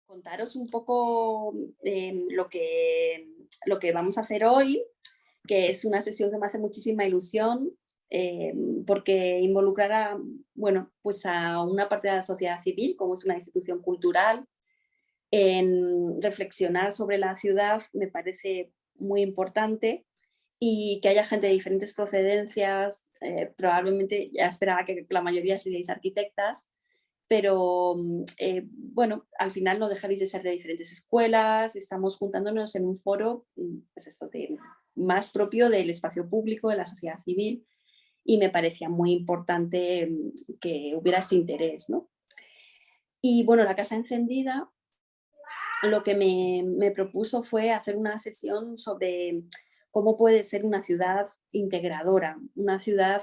contaros un poco lo que vamos a hacer hoy, que es una sesión que me hace muchísima ilusión, porque involucrará, bueno, pues a una parte de la sociedad civil, como es una institución cultural, en reflexionar sobre la ciudad me parece muy importante, y que haya gente de diferentes procedencias, probablemente ya esperaba que la mayoría seríais arquitectas, pero bueno, al final no dejaréis de ser de diferentes escuelas, estamos juntándonos en un foro pues esto, más propio del espacio público, de la sociedad civil, y me parecía muy importante que hubiera este interés, ¿no? Y bueno, la Casa Encendida lo que me propuso fue hacer una sesión sobre cómo puede ser una ciudad integradora, una ciudad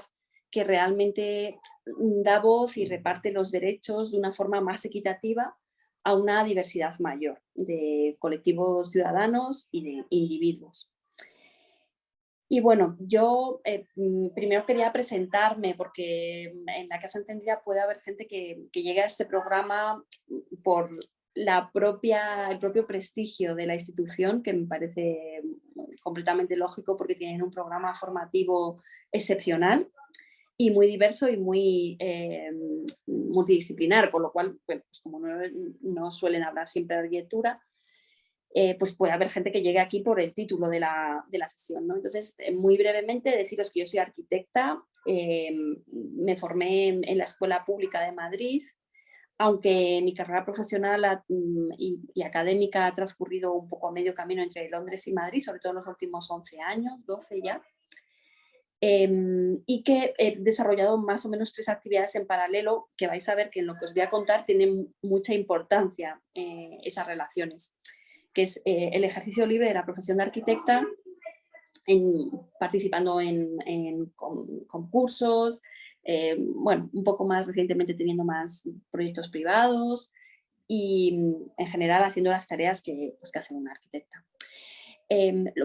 que realmente da voz y reparte los derechos de una forma más equitativa a una diversidad mayor de colectivos ciudadanos y de individuos. Y bueno, yo primero quería presentarme porque en la Casa Encendida puede haber gente que llegue a este programa por el propio prestigio de la institución, que me parece completamente lógico porque tienen un programa formativo excepcional y muy diverso y muy multidisciplinar, con lo cual, bueno, pues como no suelen hablar siempre de arquitectura, pues puede haber gente que llegue aquí por el título de la sesión, ¿no? Entonces, muy brevemente deciros que yo soy arquitecta, me formé en la Escuela Pública de Madrid, aunque mi carrera profesional y académica ha transcurrido un poco a medio camino entre Londres y Madrid, sobre todo en los últimos 11 años, 12 ya, y que he desarrollado más o menos 3 actividades en paralelo, que vais a ver que en lo que os voy a contar tienen mucha importancia esas relaciones, que es el ejercicio libre de la profesión de arquitecta, participando en concursos, bueno, un poco más recientemente teniendo más proyectos privados y en general haciendo las tareas pues, que hace una arquitecta.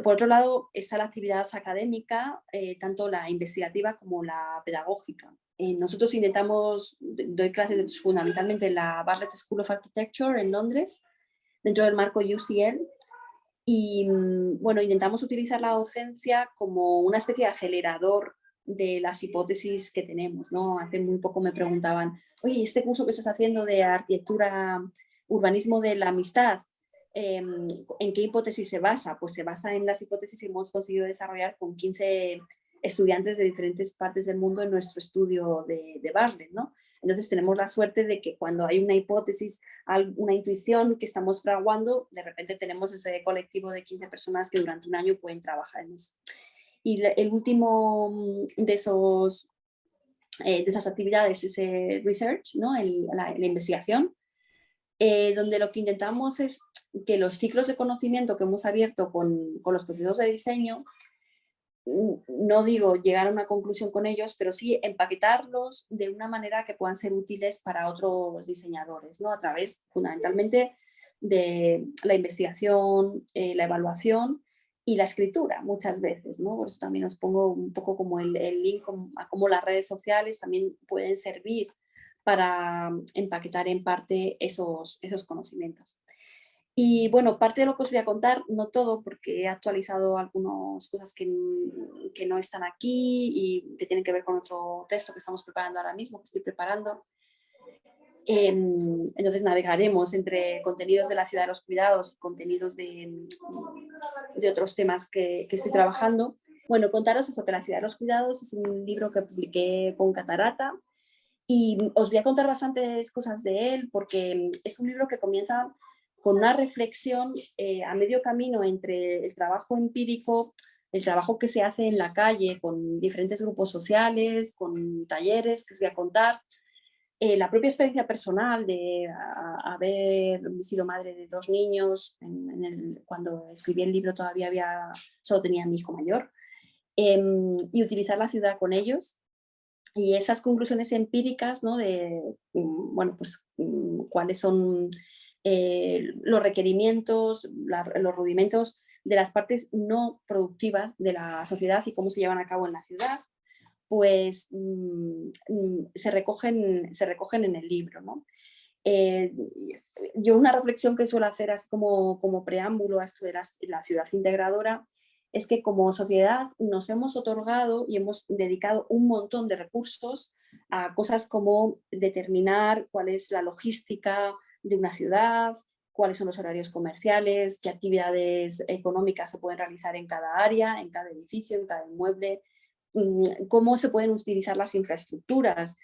Por otro lado está la actividad académica, tanto la investigativa como la pedagógica. Nosotros doy clases fundamentalmente en la Bartlett School of Architecture en Londres, dentro del marco UCL, y bueno, intentamos utilizar la docencia como una especie de acelerador de las hipótesis que tenemos, ¿no? Hace muy poco me preguntaban, oye, este curso que estás haciendo de arquitectura, urbanismo de la amistad, ¿en qué hipótesis se basa? Pues se basa en las hipótesis que hemos conseguido desarrollar con 15 estudiantes de diferentes partes del mundo en nuestro estudio de Bartlett, ¿no? Entonces tenemos la suerte de que cuando hay una hipótesis, una intuición que estamos fraguando, de repente tenemos ese colectivo de 15 personas que durante un año pueden trabajar en eso. Y el último de esas actividades es el research, ¿no? la investigación, donde lo que intentamos es que los ciclos de conocimiento que hemos abierto con los procesos de diseño, no digo llegar a una conclusión con ellos, pero sí empaquetarlos de una manera que puedan ser útiles para otros diseñadores, ¿no? A través fundamentalmente de la investigación, la evaluación y la escritura muchas veces, ¿no? Por eso también os pongo un poco como el link a cómo las redes sociales también pueden servir para empaquetar en parte esos conocimientos. Y bueno, parte de lo que os voy a contar, no todo, porque he actualizado algunas cosas que no están aquí y que tienen que ver con otro texto que estamos preparando ahora mismo, que estoy preparando. Entonces navegaremos entre contenidos de la ciudad de los cuidados y contenidos de otros temas que estoy trabajando. Bueno, contaros eso, que la ciudad de los cuidados es un libro que publiqué con Catarata y os voy a contar bastantes cosas de él porque es un libro que comienza con una reflexión a medio camino entre el trabajo empírico, el trabajo que se hace en la calle con diferentes grupos sociales, con talleres que os voy a contar, la propia experiencia personal de haber sido madre de 2 niños, cuando escribí el libro todavía solo tenía a mi hijo mayor, y utilizar la ciudad con ellos. Y esas conclusiones empíricas, ¿no? De, bueno, pues cuáles son los requerimientos, los rudimentos de las partes no productivas de la sociedad y cómo se llevan a cabo en la ciudad, pues se recogen en el libro, ¿no? Eh, yo una reflexión que suelo hacer así como preámbulo a esto de la ciudad integradora es que como sociedad nos hemos otorgado y hemos dedicado un montón de recursos a cosas como determinar cuál es la logística de una ciudad, cuáles son los horarios comerciales, qué actividades económicas se pueden realizar en cada área, en cada edificio, en cada inmueble, cómo se pueden utilizar las infraestructuras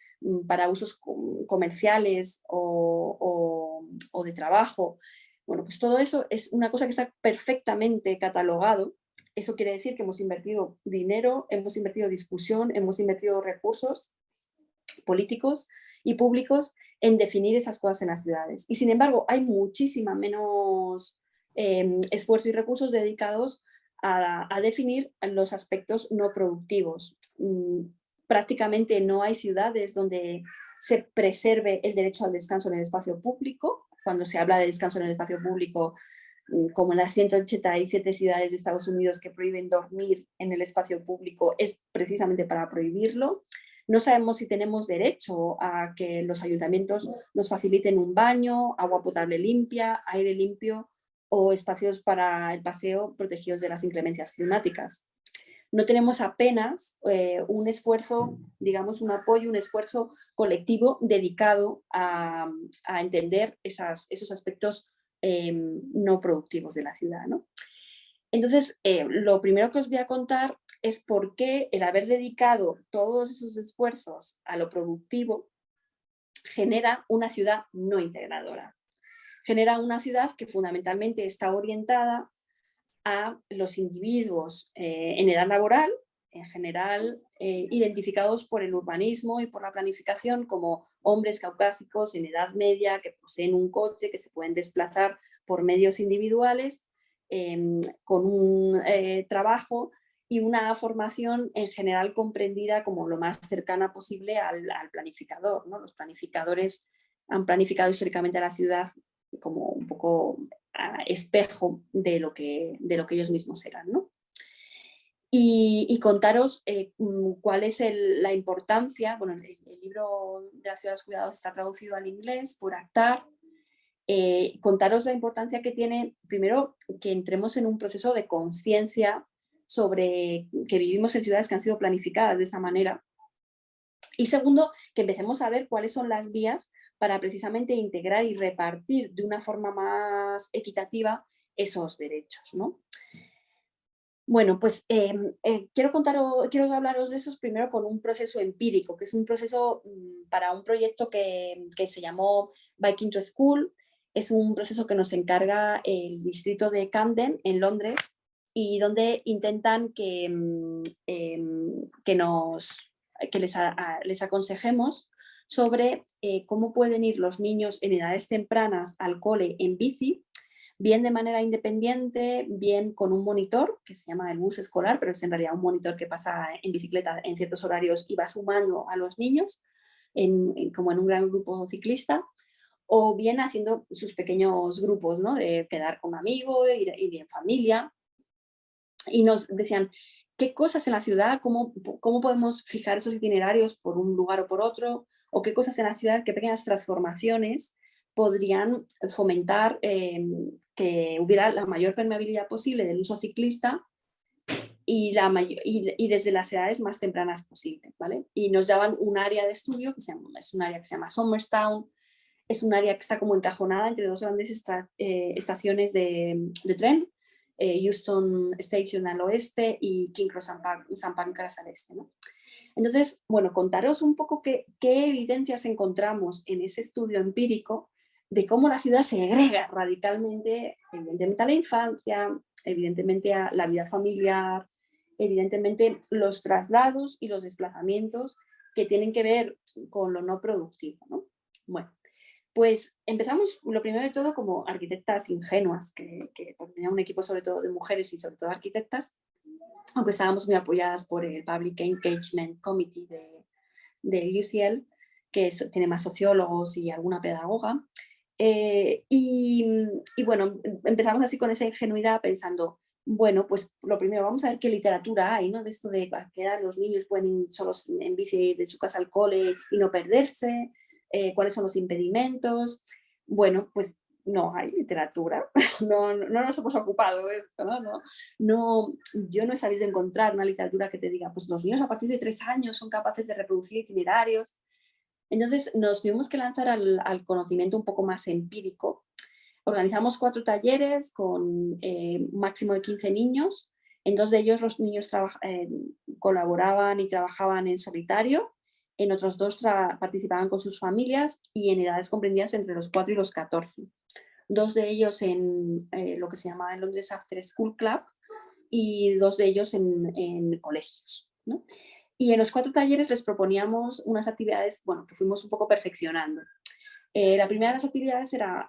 para usos comerciales o de trabajo. Bueno, pues todo eso es una cosa que está perfectamente catalogado. Eso quiere decir que hemos invertido dinero, hemos invertido discusión, hemos invertido recursos políticos y públicos en definir esas cosas en las ciudades. Y sin embargo, hay muchísima menos esfuerzo y recursos dedicados a definir los aspectos no productivos. Prácticamente no hay ciudades donde se preserve el derecho al descanso en el espacio público. Cuando se habla de descanso en el espacio público, como en las 187 ciudades de Estados Unidos que prohíben dormir en el espacio público, es precisamente para prohibirlo. No sabemos si tenemos derecho a que los ayuntamientos nos faciliten un baño, agua potable limpia, aire limpio o espacios para el paseo protegidos de las inclemencias climáticas. No tenemos apenas un esfuerzo, digamos, un apoyo, un esfuerzo colectivo dedicado a entender esos aspectos no productivos de la ciudad, ¿no? Entonces, lo primero que os voy a contar es por qué el haber dedicado todos esos esfuerzos a lo productivo genera una ciudad no integradora. Genera una ciudad que fundamentalmente está orientada a los individuos en edad laboral, en general identificados por el urbanismo y por la planificación como hombres caucásicos en edad media que poseen un coche, que se pueden desplazar por medios individuales, con un trabajo y una formación en general comprendida como lo más cercana posible al planificador, ¿no? Los planificadores han planificado históricamente a la ciudad como un poco espejo de lo que ellos mismos eran, ¿no? Y contaros cuál es la importancia. Bueno, el libro de las ciudades cuidados está traducido al inglés por Akhtar. Contaros la importancia que tiene, primero, que entremos en un proceso de conciencia sobre que vivimos en ciudades que han sido planificadas de esa manera. Y segundo, que empecemos a ver cuáles son las vías para precisamente integrar y repartir de una forma más equitativa esos derechos, ¿no? Bueno, pues quiero hablaros de esos primero con un proceso empírico, que es un proceso para un proyecto que se llamó Biking to School. Es un proceso que nos encarga el distrito de Camden en Londres y donde intentan que les aconsejemos sobre cómo pueden ir los niños en edades tempranas al cole en bici, bien de manera independiente, bien con un monitor que se llama el bus escolar, pero es en realidad un monitor que pasa en bicicleta en ciertos horarios y va sumando a los niños como en un gran grupo ciclista, o bien haciendo sus pequeños grupos, ¿no? De quedar con un amigo, ir en familia. Y nos decían, ¿qué cosas en la ciudad, cómo podemos fijar esos itinerarios por un lugar o por otro? ¿O qué cosas en la ciudad, qué pequeñas transformaciones podrían fomentar que hubiera la mayor permeabilidad posible del uso ciclista y desde las edades más tempranas posible, ¿vale? Y nos daban un área de estudio, es un área que se llama Somerstown, es un área que está como encajonada entre dos grandes estaciones de tren, Euston Station al oeste y King Cross St. Pancras al este, ¿no? Entonces, bueno, contaros un poco qué evidencias encontramos en ese estudio empírico de cómo la ciudad segrega radicalmente, evidentemente a la infancia, evidentemente a la vida familiar, evidentemente los traslados y los desplazamientos que tienen que ver con lo no productivo, ¿no? Bueno, pues empezamos, lo primero de todo, como arquitectas ingenuas, que tenía un equipo sobre todo de mujeres y sobre todo arquitectas, aunque estábamos muy apoyadas por el Public Engagement Committee de UCL, que tiene más sociólogos y alguna pedagoga. Y bueno, empezamos así con esa ingenuidad pensando, bueno, pues lo primero, vamos a ver qué literatura hay, ¿no? De esto de a qué edad los niños pueden ir solos en bici de su casa al cole y no perderse. cuáles son los impedimentos. Bueno, pues no hay literatura, no nos hemos ocupado de esto, yo no he sabido encontrar una literatura que te diga, pues los niños a partir de 3 años son capaces de reproducir itinerarios. Entonces nos tuvimos que lanzar al conocimiento un poco más empírico. Organizamos 4 talleres con un máximo de 15 niños. En 2 de ellos los niños colaboraban y trabajaban en solitario. En otros 2 participaban con sus familias y en edades comprendidas entre los 4 y los 14. 2 de ellos en lo que se llamaba en Londres After School Club y 2 de ellos en colegios, ¿no? Y en los 4 talleres les proponíamos unas actividades, bueno, que fuimos un poco perfeccionando. La primera de las actividades era,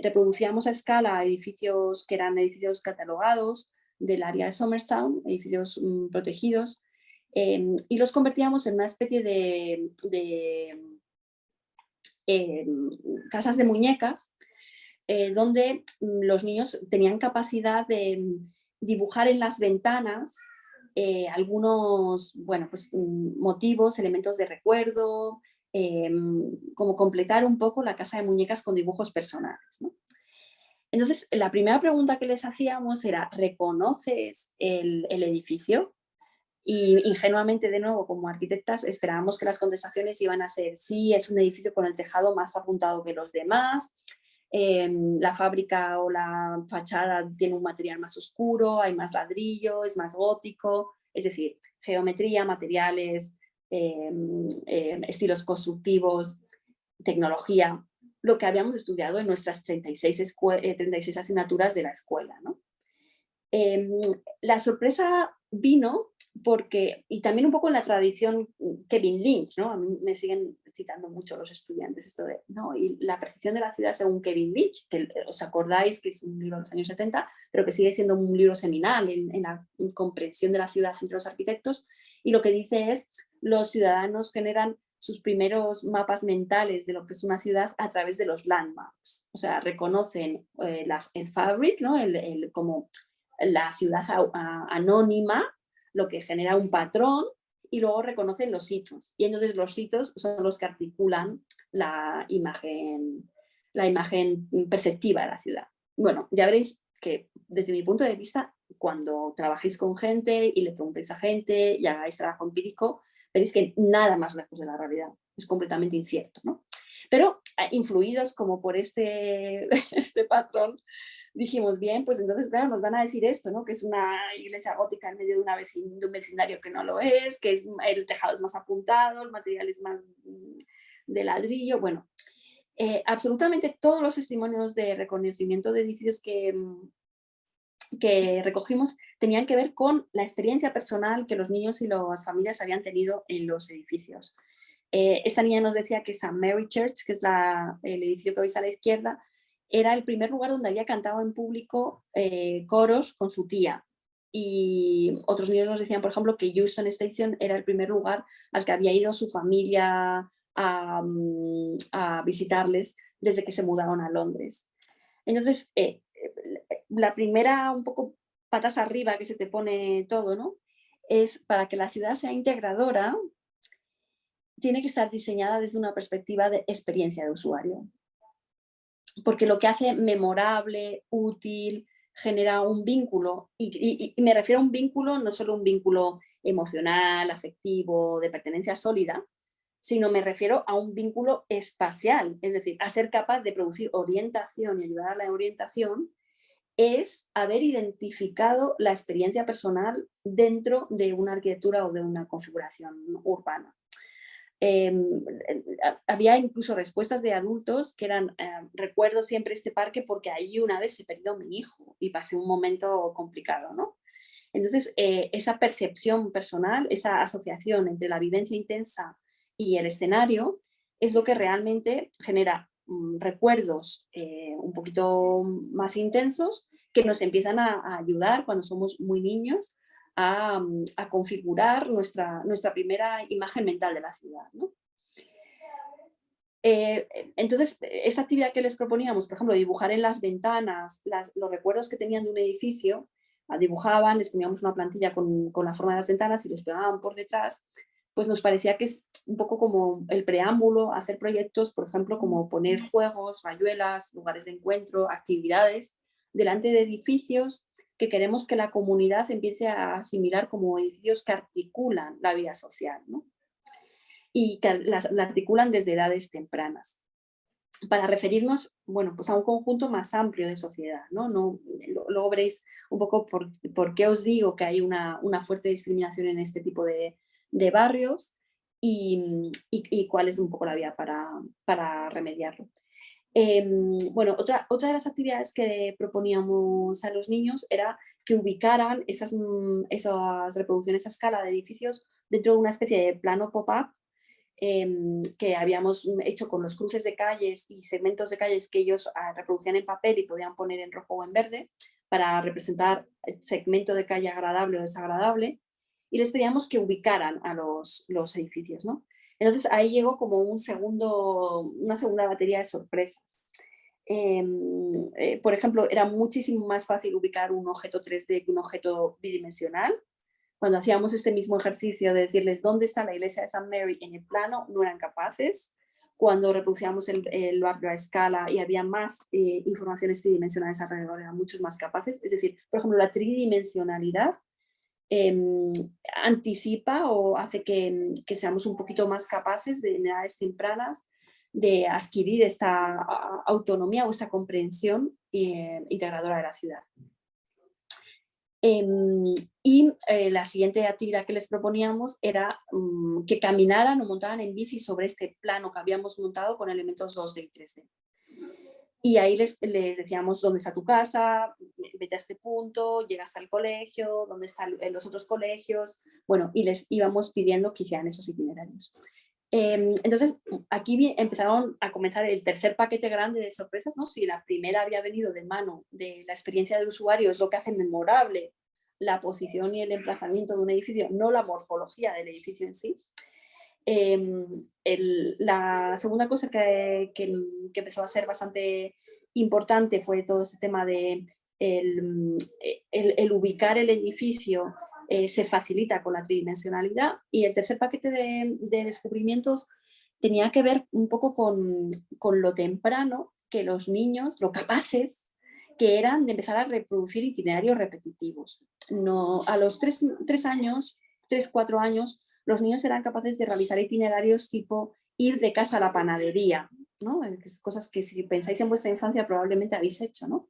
reproducíamos a escala edificios que eran edificios catalogados del área de Somerstown, edificios protegidos, y los convertíamos en una especie de casas de muñecas, donde los niños tenían capacidad de dibujar en las ventanas algunos, bueno, pues, motivos, elementos de recuerdo, como completar un poco la casa de muñecas con dibujos personales, ¿no? Entonces, la primera pregunta que les hacíamos era, ¿reconoces el edificio? Y ingenuamente, de nuevo, como arquitectas, esperábamos que las contestaciones iban a ser, sí, es un edificio con el tejado más apuntado que los demás, la fábrica o la fachada tiene un material más oscuro, hay más ladrillo, es más gótico, es decir, geometría, materiales, estilos constructivos, tecnología, lo que habíamos estudiado en nuestras 36 asignaturas de la escuela, ¿no? La sorpresa vino porque, y también un poco en la tradición Kevin Lynch, ¿no? A mí me siguen citando mucho los estudiantes esto de, no, y la percepción de la ciudad según Kevin Lynch, que os acordáis que es un libro de los años 70, pero que sigue siendo un libro seminal en la comprensión de la ciudad entre los arquitectos, y lo que dice es, los ciudadanos generan sus primeros mapas mentales de lo que es una ciudad a través de los landmarks, o sea, reconocen el fabric, ¿no? Como la ciudad anónima, lo que genera un patrón, y luego reconocen los hitos. Y entonces los hitos son los que articulan la imagen perceptiva de la ciudad. Bueno, ya veréis que desde mi punto de vista, cuando trabajéis con gente y le preguntéis a gente y hagáis trabajo empírico, veréis que nada más lejos de la realidad. Es completamente incierto, ¿no? Pero influidos como por este patrón, dijimos, bien, pues entonces, claro, nos van a decir esto, ¿no? Que es una iglesia gótica en medio de un vecindario que no lo es, que el tejado es más apuntado, el material es más de ladrillo. Bueno, absolutamente todos los testimonios de reconocimiento de edificios que recogimos tenían que ver con la experiencia personal que los niños y las familias habían tenido en los edificios. Esta niña nos decía que St. Mary Church, que es el edificio que veis a la izquierda, era el primer lugar donde había cantado en público coros con su tía. Y otros niños nos decían, por ejemplo, que Euston Station era el primer lugar al que había ido su familia a visitarles desde que se mudaron a Londres. Entonces, la primera un poco patas arriba que se te pone todo, ¿no? Es para que la ciudad sea integradora, tiene que estar diseñada desde una perspectiva de experiencia de usuario. Porque lo que hace memorable, útil, genera un vínculo, y me refiero a un vínculo, no solo un vínculo emocional, afectivo, de pertenencia sólida, sino me refiero a un vínculo espacial, es decir, a ser capaz de producir orientación y ayudar a la orientación, es haber identificado la experiencia personal dentro de una arquitectura o de una configuración urbana. Había incluso respuestas de adultos que eran, recuerdo siempre este parque porque ahí una vez se perdió mi hijo y pasé un momento complicado, ¿no? Entonces, esa percepción personal, esa asociación entre la vivencia intensa y el escenario es lo que realmente genera recuerdos un poquito más intensos que nos empiezan a ayudar cuando somos muy niños a configurar nuestra primera imagen mental de la ciudad, ¿no? Entonces, esta actividad que les proponíamos, por ejemplo, dibujar en las ventanas los recuerdos que tenían de un edificio, dibujaban, les poníamos una plantilla con la forma de las ventanas y los pegaban por detrás, pues nos parecía que es un poco como el preámbulo, hacer proyectos, por ejemplo, como poner juegos, rayuelas, lugares de encuentro, actividades delante de edificios que queremos que la comunidad empiece a asimilar como edificios que articulan la vida social, ¿no? Y que la articulan desde edades tempranas. Para referirnos, bueno, pues a un conjunto más amplio de sociedad, ¿no? Luego veréis un poco por qué os digo que hay una fuerte discriminación en este tipo de barrios y cuál es un poco la vía para remediarlo. Bueno, otra de las actividades que proponíamos a los niños era que ubicaran esas reproducciones a escala de edificios dentro de una especie de plano pop-up que habíamos hecho con los cruces de calles y segmentos de calles que ellos reproducían en papel y podían poner en rojo o en verde para representar el segmento de calle agradable o desagradable, y les pedíamos que ubicaran a los edificios, ¿no? Entonces ahí llegó como una segunda batería de sorpresas. Por ejemplo, era muchísimo más fácil ubicar un objeto 3D que un objeto bidimensional. Cuando hacíamos este mismo ejercicio de decirles dónde está la iglesia de San Mary en el plano, no eran capaces. Cuando reproducíamos el barrio a escala y había más informaciones tridimensionales alrededor, eran muchos más capaces. Es decir, por ejemplo, la tridimensionalidad anticipa o hace que seamos un poquito más capaces de, en edades tempranas, de adquirir esta autonomía o esta comprensión integradora de la ciudad. La siguiente actividad que les proponíamos era que caminaran o montaran en bici sobre este plano que habíamos montado con elementos 2D y 3D. Y ahí les decíamos dónde está tu casa, vete a este punto, llega hasta el colegio, dónde están los otros colegios, bueno, y les íbamos pidiendo que hicieran esos itinerarios. Entonces, aquí empezaron a comenzar el tercer paquete grande de sorpresas, ¿no? Si la primera había venido de mano de la experiencia del usuario, es lo que hace memorable la posición y el emplazamiento de un edificio, no la morfología del edificio en sí. La segunda cosa que empezó a ser bastante importante fue todo ese tema de el ubicar el edificio se facilita con la tridimensionalidad, y el tercer paquete de descubrimientos tenía que ver un poco con lo temprano que los niños, lo capaces que eran de empezar a reproducir itinerarios repetitivos. No, a los 3 años, 4 años, los niños eran capaces de realizar itinerarios tipo ir de casa a la panadería, ¿no? Cosas que si pensáis en vuestra infancia probablemente habéis hecho, ¿no?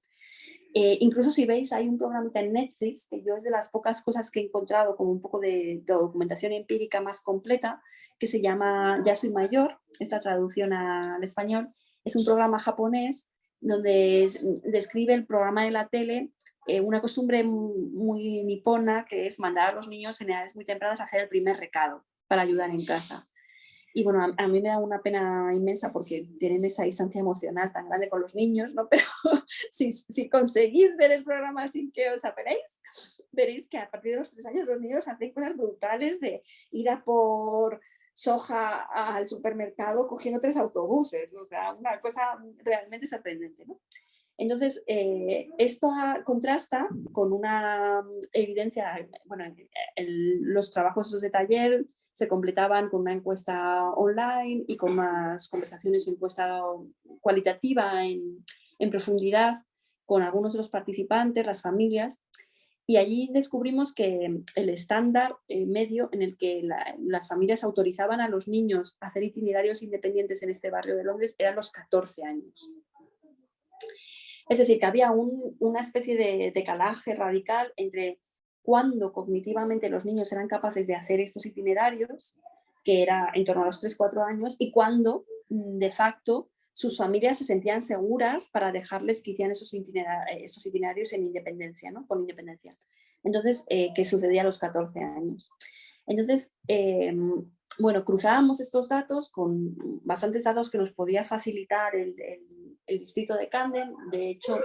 Incluso si veis, hay un programita en Netflix, que yo es de las pocas cosas que he encontrado como un poco de documentación empírica más completa, que se llama Ya soy mayor, esta traducción al español. Es un programa japonés donde describe el programa de la tele, una costumbre muy nipona, que es mandar a los niños en edades muy tempranas a hacer el primer recado para ayudar en casa. Y bueno, a mí me da una pena inmensa porque tienen esa distancia emocional tan grande con los niños, ¿no? Pero si conseguís ver el programa sin que os apenéis, veréis que a partir de los 3 años los niños hacen cosas brutales de ir a por soja al supermercado cogiendo 3 autobuses, o sea, una cosa realmente sorprendente, ¿no? Entonces, esto contrasta con una evidencia, bueno, los trabajos de taller se completaban con una encuesta online y con unas conversaciones, encuesta cualitativa en profundidad con algunos de los participantes, las familias, y allí descubrimos que el estándar medio en el que las familias autorizaban a los niños a hacer itinerarios independientes en este barrio de Londres eran los 14 años. Es decir, que había una especie de decalaje radical entre cuando cognitivamente los niños eran capaces de hacer estos itinerarios, que era en torno a los 3-4 años, y cuando de facto sus familias se sentían seguras para dejarles que hicieran esos itinerarios en independencia, ¿no? Con independencia. Entonces, ¿qué sucedía a los 14 años? Entonces, bueno, cruzábamos estos datos con bastantes datos que nos podía facilitar el distrito de Camden. De hecho,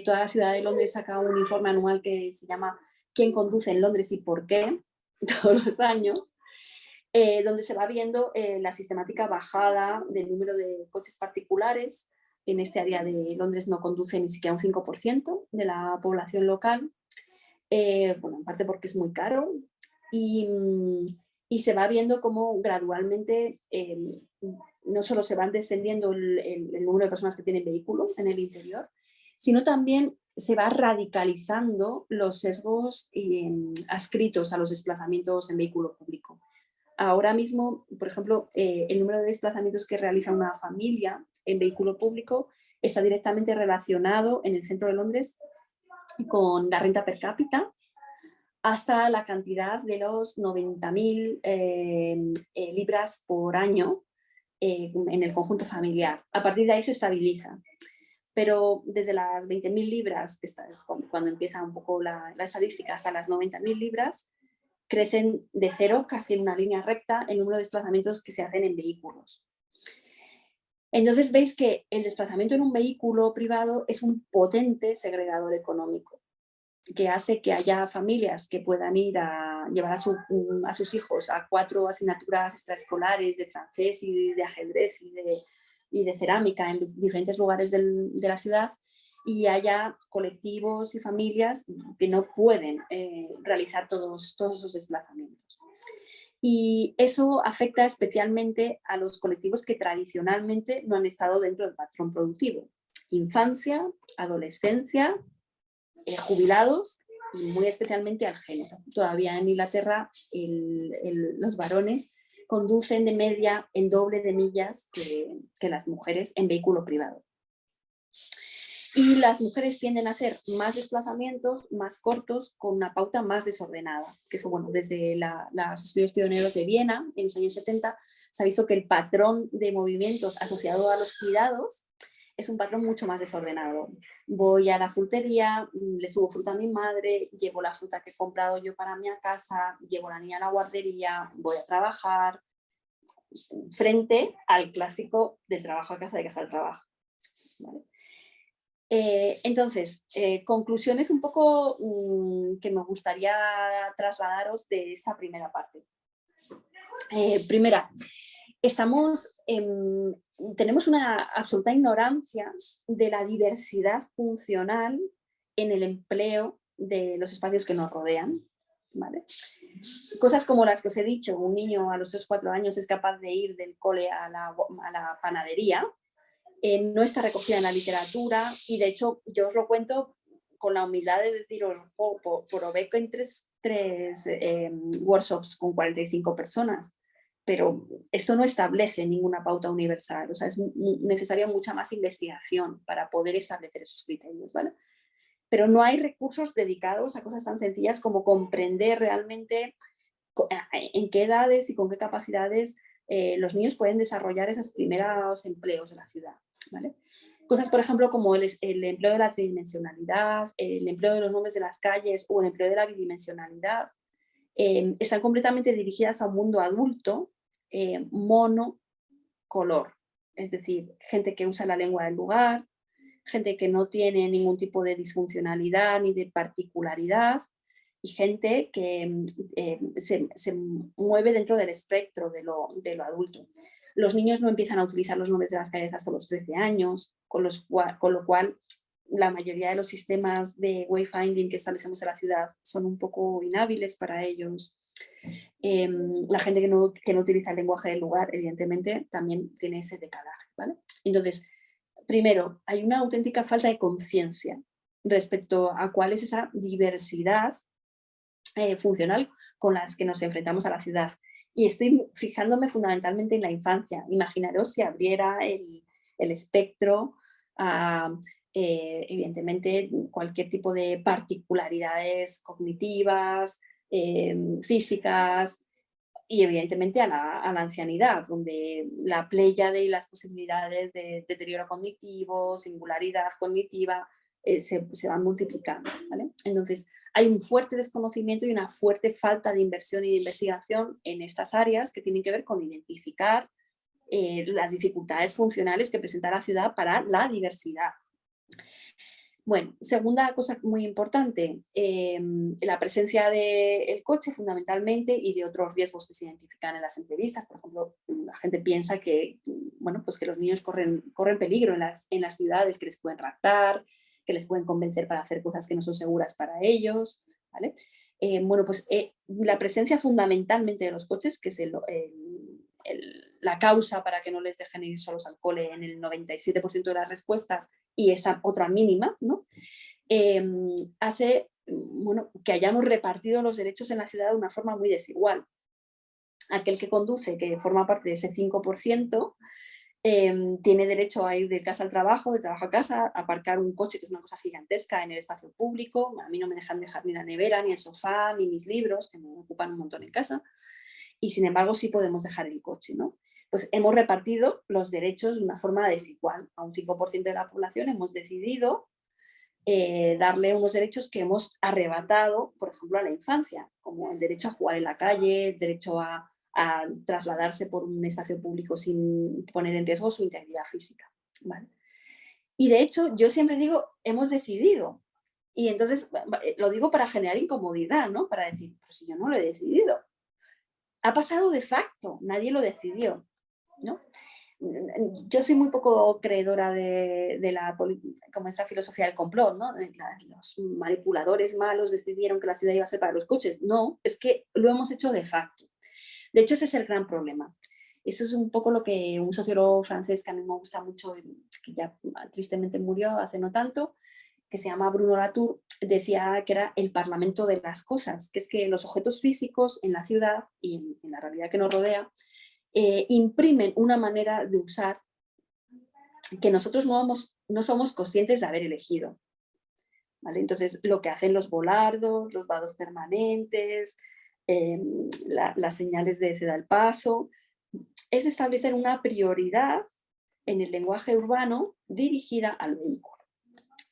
toda la ciudad de Londres saca un informe anual que se llama ¿Quién conduce en Londres y por qué? Todos los años, donde se va viendo la sistemática bajada del número de coches particulares. En este área de Londres no conduce ni siquiera un 5% de la población local. Bueno, en parte porque es muy caro. y se va viendo cómo gradualmente no solo se van descendiendo el número de personas que tienen vehículo en el interior, sino también se va radicalizando los sesgos adscritos a los desplazamientos en vehículo público. Ahora mismo, por ejemplo, el número de desplazamientos que realiza una familia en vehículo público está directamente relacionado en el centro de Londres con la renta per cápita, hasta la cantidad de los 90.000 libras por año en el conjunto familiar. A partir de ahí se estabiliza. Pero desde las 20.000 libras, que es cuando empieza un poco la estadística, hasta las 90.000 libras, crecen de cero, casi en una línea recta, el número de desplazamientos que se hacen en vehículos. Entonces veis que el desplazamiento en un vehículo privado es un potente segregador económico, que hace que haya familias que puedan ir a llevar a sus hijos a 4 asignaturas extraescolares de francés y de ajedrez y de cerámica en diferentes lugares de la ciudad, y haya colectivos y familias que no pueden realizar todos esos desplazamientos. Y eso afecta especialmente a los colectivos que tradicionalmente no han estado dentro del patrón productivo: infancia, adolescencia, jubilados y muy especialmente al género. Todavía en Inglaterra los varones conducen de media en doble de millas que las mujeres en vehículo privado. Y las mujeres tienden a hacer más desplazamientos más cortos con una pauta más desordenada. Que eso, bueno, desde los estudios pioneros de Viena en los años 70 se ha visto que el patrón de movimientos asociado a los cuidados es un patrón mucho más desordenado. Voy a la frutería, le subo fruta a mi madre, llevo la fruta que he comprado yo para mi casa, llevo a la niña a la guardería, voy a trabajar, frente al clásico del trabajo a casa, de casa al trabajo. ¿Vale? Entonces, conclusiones un poco que me gustaría trasladaros de esta primera parte. Primera, tenemos una absoluta ignorancia de la diversidad funcional en el empleo de los espacios que nos rodean, ¿vale? Cosas como las que os he dicho: un niño a los 3-4 años es capaz de ir del cole a la panadería, no está recogida en la literatura, y de hecho yo os lo cuento con la humildad de deciros, probé en tres workshops con 45 personas, pero esto no establece ninguna pauta universal. O sea, es necesaria mucha más investigación para poder establecer esos criterios, ¿vale? Pero no hay recursos dedicados a cosas tan sencillas como comprender realmente en qué edades y con qué capacidades los niños pueden desarrollar esos primeros empleos de la ciudad, ¿vale? Cosas, por ejemplo, como el empleo de la tridimensionalidad, el empleo de los nombres de las calles o el empleo de la bidimensionalidad, están completamente dirigidas a un mundo adulto monocolor. Es decir, gente que usa la lengua del lugar, gente que no tiene ningún tipo de disfuncionalidad ni de particularidad, y gente que se mueve dentro del espectro de lo adulto. Los niños no empiezan a utilizar los nombres de las calles hasta los 13 años, con lo cual la mayoría de los sistemas de wayfinding que establecemos en la ciudad son un poco inhábiles para ellos. La gente que no utiliza el lenguaje del lugar, evidentemente, también tiene ese decalaje, ¿vale? Entonces, primero, hay una auténtica falta de conciencia respecto a cuál es esa diversidad funcional con las que nos enfrentamos a la ciudad. Y estoy fijándome fundamentalmente en la infancia. Imaginaros si abriera el espectro a, evidentemente, cualquier tipo de particularidades cognitivas, físicas, y evidentemente a la ancianidad, donde la pléyade y las posibilidades de deterioro cognitivo, singularidad cognitiva, se van multiplicando, ¿vale? Entonces, hay un fuerte desconocimiento y una fuerte falta de inversión y de investigación en estas áreas que tienen que ver con identificar las dificultades funcionales que presenta la ciudad para la diversidad. Bueno, segunda cosa muy importante, la presencia del coche fundamentalmente y de otros riesgos que se identifican en las entrevistas. Por ejemplo, la gente piensa que, bueno, pues que los niños corren peligro en las ciudades, que les pueden raptar, que les pueden convencer para hacer cosas que no son seguras para ellos, ¿vale? Bueno, pues la presencia fundamentalmente de los coches, que es la causa para que no les dejen ir solos al cole en el 97% de las respuestas, y esa otra mínima, ¿no? Hace, bueno, que hayamos repartido los derechos en la ciudad de una forma muy desigual. Aquel que conduce, que forma parte de ese 5%, tiene derecho a ir de casa al trabajo, de trabajo a casa, a aparcar un coche, que es una cosa gigantesca, en el espacio público. A mí no me dejan dejar ni la nevera, ni el sofá, ni mis libros, que me ocupan un montón en casa. Y sin embargo sí podemos dejar el coche, ¿no? Pues hemos repartido los derechos de una forma desigual. A un 5% de la población hemos decidido darle unos derechos que hemos arrebatado, por ejemplo, a la infancia, como el derecho a jugar en la calle, el derecho a trasladarse por un espacio público sin poner en riesgo su integridad física, ¿vale? Y de hecho, yo siempre digo, hemos decidido. Y entonces lo digo para generar incomodidad, ¿no? Para decir, pues si yo no lo he decidido. Ha pasado de facto, nadie lo decidió, ¿no? Yo soy muy poco creedora de como esta filosofía del complot, ¿no? Los manipuladores malos decidieron que la ciudad iba a ser para los coches. No, es que lo hemos hecho de facto. De hecho, ese es el gran problema. Eso es un poco lo que un sociólogo francés que a mí me gusta mucho, que ya tristemente murió hace no tanto, que se llama Bruno Latour, decía que era el parlamento de las cosas, que es que los objetos físicos en la ciudad y en la realidad que nos rodea imprimen una manera de usar que nosotros no somos conscientes de haber elegido, ¿vale? Entonces, lo que hacen los volardos, los vados permanentes, las señales de ceda al paso, es establecer una prioridad en el lenguaje urbano dirigida al vehículo,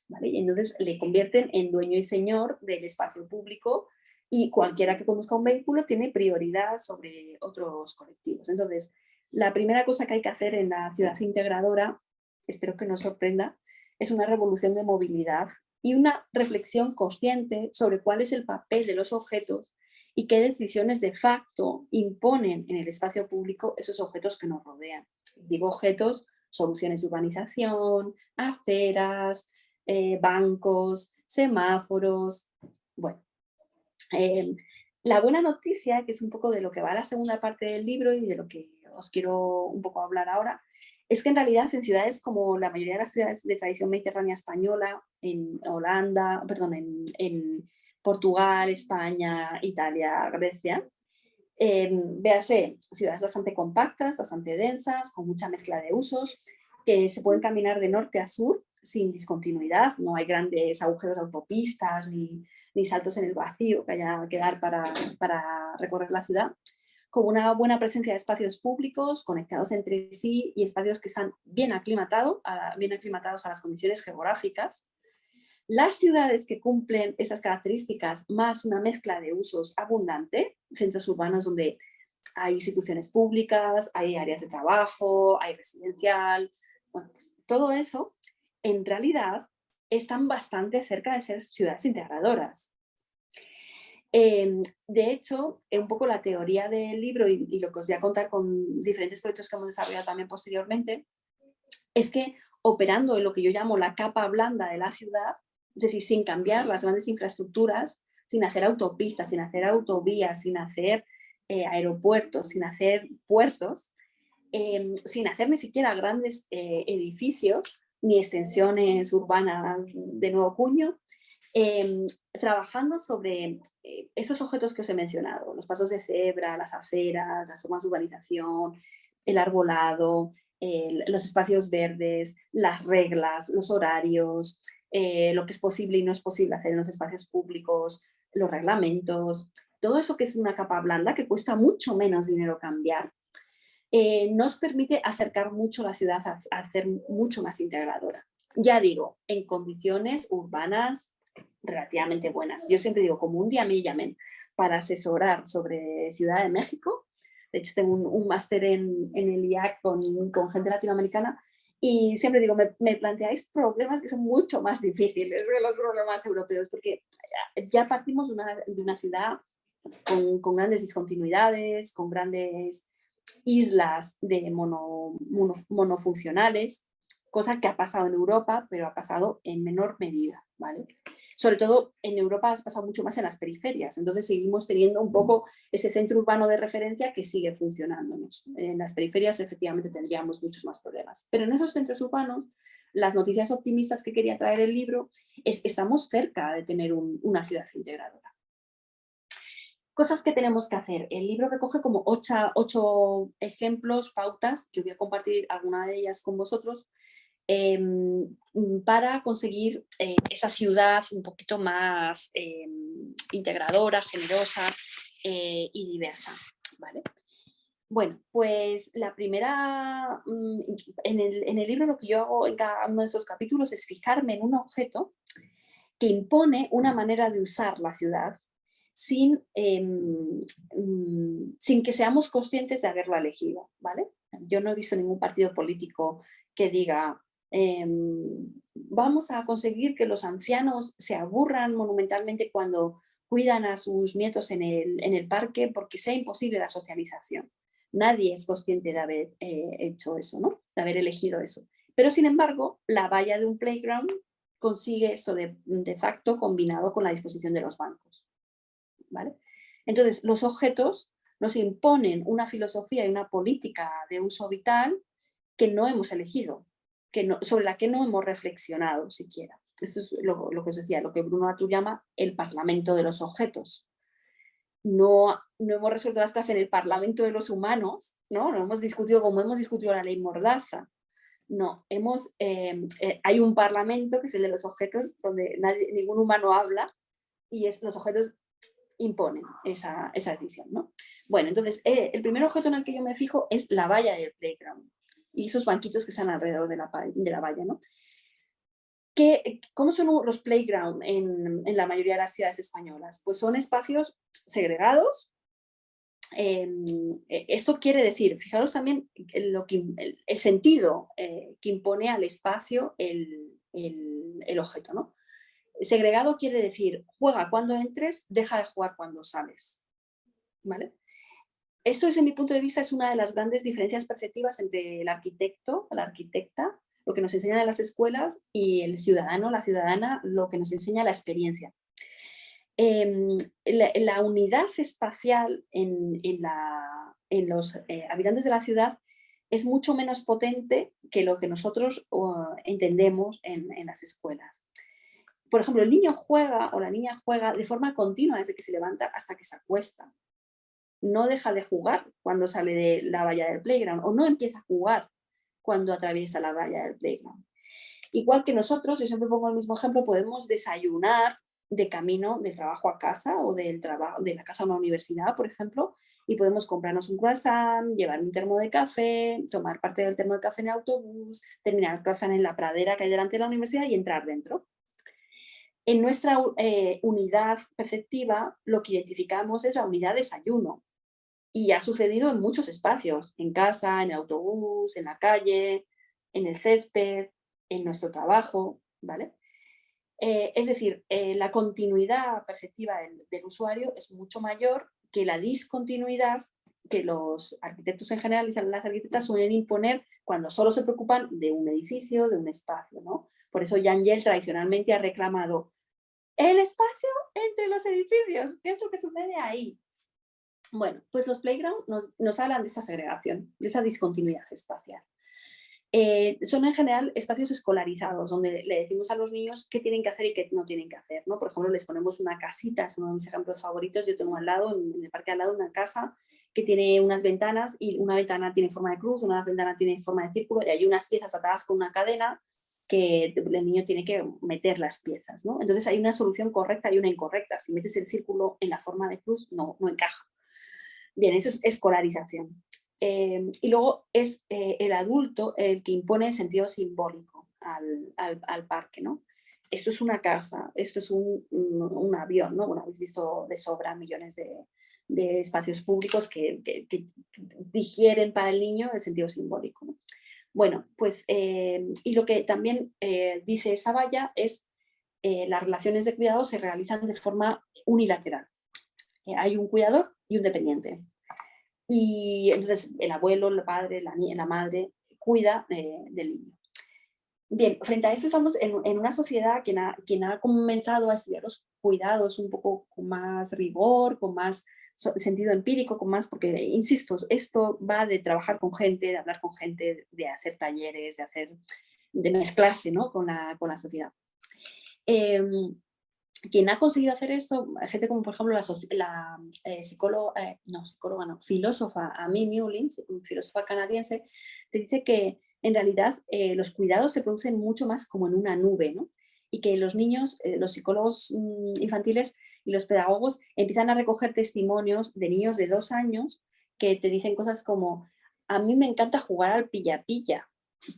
¿vale? Y entonces le convierten en dueño y señor del espacio público, y cualquiera que conduzca un vehículo tiene prioridad sobre otros colectivos. Entonces, la primera cosa que hay que hacer en la ciudad integradora, espero que nos sorprenda, es una revolución de movilidad y una reflexión consciente sobre cuál es el papel de los objetos y qué decisiones de facto imponen en el espacio público esos objetos que nos rodean. Digo objetos, soluciones de urbanización, aceras, bancos, semáforos. Bueno, la buena noticia, que es un poco de lo que va la segunda parte del libro y de lo que os quiero un poco hablar ahora, es que en realidad en ciudades como la mayoría de las ciudades de tradición mediterránea española, en Holanda, perdón, en Portugal, España, Italia, Grecia, véase ciudades bastante compactas, bastante densas, con mucha mezcla de usos, que se pueden caminar de norte a sur sin discontinuidad, no hay grandes agujeros de autopistas ni saltos en el vacío que haya que dar para recorrer la ciudad, con una buena presencia de espacios públicos conectados entre sí y espacios que están bien aclimatados a las condiciones geográficas. Las ciudades que cumplen esas características, más una mezcla de usos abundante, centros urbanos donde hay instituciones públicas, hay áreas de trabajo, hay residencial, bueno, pues todo eso, en realidad, están bastante cerca de ser ciudades integradoras. De hecho, un poco la teoría del libro y lo que os voy a contar con diferentes proyectos que hemos desarrollado también posteriormente, es que operando en lo que yo llamo la capa blanda de la ciudad, es decir, sin cambiar las grandes infraestructuras, sin hacer autopistas, sin hacer autovías, sin hacer aeropuertos, sin hacer puertos, sin hacer ni siquiera grandes edificios ni extensiones urbanas de nuevo cuño, trabajando sobre esos objetos que os he mencionado, los pasos de cebra, las aceras, las formas de urbanización, el arbolado, los espacios verdes, las reglas, los horarios, lo que es posible y no es posible hacer en los espacios públicos, los reglamentos, todo eso que es una capa blanda que cuesta mucho menos dinero cambiar, nos permite acercar mucho la ciudad a ser mucho más integradora. Ya digo, en condiciones urbanas relativamente buenas. Yo siempre digo, como un día me llamen para asesorar sobre Ciudad de México, de hecho tengo un máster en el IAC con gente latinoamericana, y siempre digo, me planteáis problemas que son mucho más difíciles que los problemas europeos, porque ya partimos de una ciudad con grandes discontinuidades, con grandes islas de monofuncionales, cosa que ha pasado en Europa, pero ha pasado en menor medida, ¿vale? Sobre todo en Europa ha pasado mucho más en las periferias, entonces seguimos teniendo un poco ese centro urbano de referencia que sigue funcionando. En las periferias efectivamente tendríamos muchos más problemas, pero en esos centros urbanos las noticias optimistas que quería traer el libro es que estamos cerca de tener una ciudad integradora. Cosas que tenemos que hacer. El libro recoge como 8 ejemplos, pautas, que voy a compartir alguna de ellas con vosotros, para conseguir esa ciudad un poquito más integradora, generosa y diversa. ¿Vale? Bueno, pues la primera, en el libro lo que yo hago en cada uno de esos capítulos es fijarme en un objeto que impone una manera de usar la ciudad sin que seamos conscientes de haberla elegido, ¿vale? Yo no he visto ningún partido político que diga vamos a conseguir que los ancianos se aburran monumentalmente cuando cuidan a sus nietos en el parque porque sea imposible la socialización. Nadie es consciente de haber hecho eso, ¿no? De haber elegido eso. Pero sin embargo, la valla de un playground consigue eso de facto combinado con la disposición de los bancos. ¿Vale? Entonces, los objetos nos imponen una filosofía y una política de uso vital que no hemos elegido, sobre la que no hemos reflexionado siquiera. Eso es lo que os decía, lo que Bruno Latour llama el parlamento de los objetos. No hemos resuelto las cosas en el parlamento de los humanos, ¿no? No hemos discutido como hemos discutido la ley Mordaza. No, hay un parlamento que es el de los objetos donde ningún humano habla y los objetos imponen esa decisión, ¿no? Bueno, entonces el primer objeto en el que yo me fijo es la valla del playground y esos banquitos que están alrededor de la valla, ¿no? ¿Cómo son los playground en la mayoría de las ciudades españolas? Pues son espacios segregados. Esto quiere decir, fijaros también el sentido que impone al espacio el objeto, ¿no? Segregado quiere decir, juega cuando entres, deja de jugar cuando sales. ¿Vale? Esto, desde mi punto de vista, es una de las grandes diferencias perceptivas entre el arquitecto, la arquitecta, lo que nos enseñan en las escuelas, y el ciudadano, la ciudadana, lo que nos enseña la experiencia. La unidad espacial en los habitantes de la ciudad es mucho menos potente que lo que nosotros entendemos en las escuelas. Por ejemplo, el niño juega o la niña juega de forma continua desde que se levanta hasta que se acuesta. No deja de jugar cuando sale de la valla del playground o no empieza a jugar cuando atraviesa la valla del playground. Igual que nosotros, yo siempre pongo el mismo ejemplo, podemos desayunar de camino del trabajo a casa o de la casa a una universidad, por ejemplo, y podemos comprarnos un croissant, llevar un termo de café, tomar parte del termo de café en el autobús, terminar el croissant en la pradera que hay delante de la universidad y entrar dentro. En nuestra unidad perceptiva lo que identificamos es la unidad desayuno y ha sucedido en muchos espacios, en casa, en el autobús, en la calle, en el césped, en nuestro trabajo, ¿vale? Es decir, la continuidad perceptiva del usuario es mucho mayor que la discontinuidad que los arquitectos en general y las arquitectas suelen imponer cuando solo se preocupan de un edificio, de un espacio, ¿no? Por eso Jan Gehl tradicionalmente ha reclamado el espacio entre los edificios. ¿Qué es lo que sucede ahí? Bueno, pues los playgrounds nos hablan de esa segregación, de esa discontinuidad espacial. Son en general espacios escolarizados, donde le decimos a los niños qué tienen que hacer y qué no tienen que hacer, ¿no? Por ejemplo, les ponemos una casita, es uno de mis ejemplos favoritos. Yo tengo al lado, en el parque al lado, una casa que tiene unas ventanas y una ventana tiene forma de cruz, una ventana tiene forma de círculo y hay unas piezas atadas con una cadena que el niño tiene que meter las piezas, ¿no? Entonces hay una solución correcta y una incorrecta. Si metes el círculo en la forma de cruz, no encaja. Bien, eso es escolarización. Y luego es el adulto el que impone el sentido simbólico al parque, ¿no? Esto es una casa, esto es un avión, ¿no? Bueno, habéis visto de sobra millones de espacios públicos que digieren para el niño el sentido simbólico, ¿no? Bueno, pues, y lo que también dice esa valla es las relaciones de cuidado se realizan de forma unilateral. Hay un cuidador y un dependiente. Y entonces el abuelo, el padre, la madre cuida del niño. Bien, frente a esto estamos en una sociedad quien ha comenzado a estudiar los cuidados un poco con más rigor, con más sentido empírico, con más, porque, insisto, esto va de trabajar con gente, de hablar con gente, de hacer talleres, de mezclarse, ¿no?, con la sociedad. Em, Quien ha conseguido hacer esto, gente como por ejemplo psicóloga, no, filósofa Amy Mullins, filósofa canadiense, te dice que en realidad los cuidados se producen mucho más como en una nube, ¿no? Y que los niños, los psicólogos infantiles y los pedagogos empiezan a recoger testimonios de niños de 2 años que te dicen cosas como: a mí me encanta jugar al pilla-pilla,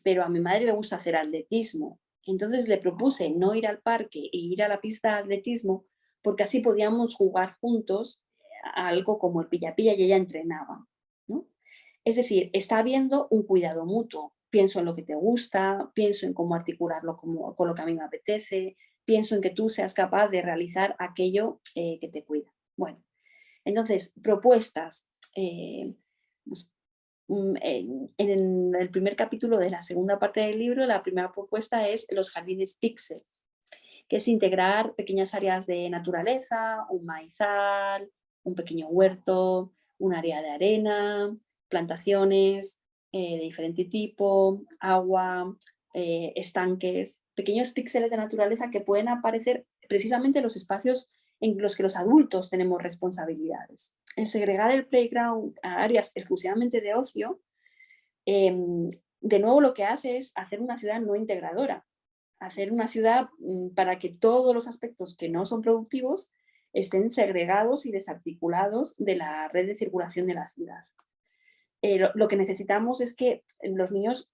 pero a mi madre le gusta hacer atletismo. Entonces le propuse no ir al parque e ir a la pista de atletismo porque así podíamos jugar juntos a algo como el pilla-pilla y ella entrenaba, ¿no? Es decir, está habiendo un cuidado mutuo. Pienso en lo que te gusta, pienso en cómo articularlo con lo que a mí me apetece, pienso en que tú seas capaz de realizar aquello que te cuida. Bueno, entonces, propuestas. Pues, en el primer capítulo de la segunda parte del libro, la primera propuesta es los jardines píxeles, que es integrar pequeñas áreas de naturaleza, un maizal, un pequeño huerto, un área de arena, plantaciones de diferente tipo, agua, estanques, pequeños píxeles de naturaleza que pueden aparecer precisamente en los espacios en los que los adultos tenemos responsabilidades. El segregar el playground a áreas exclusivamente de ocio, de nuevo lo que hace es hacer una ciudad no integradora, hacer una ciudad para que todos los aspectos que no son productivos estén segregados y desarticulados de la red de circulación de la ciudad. Lo que necesitamos es que los niños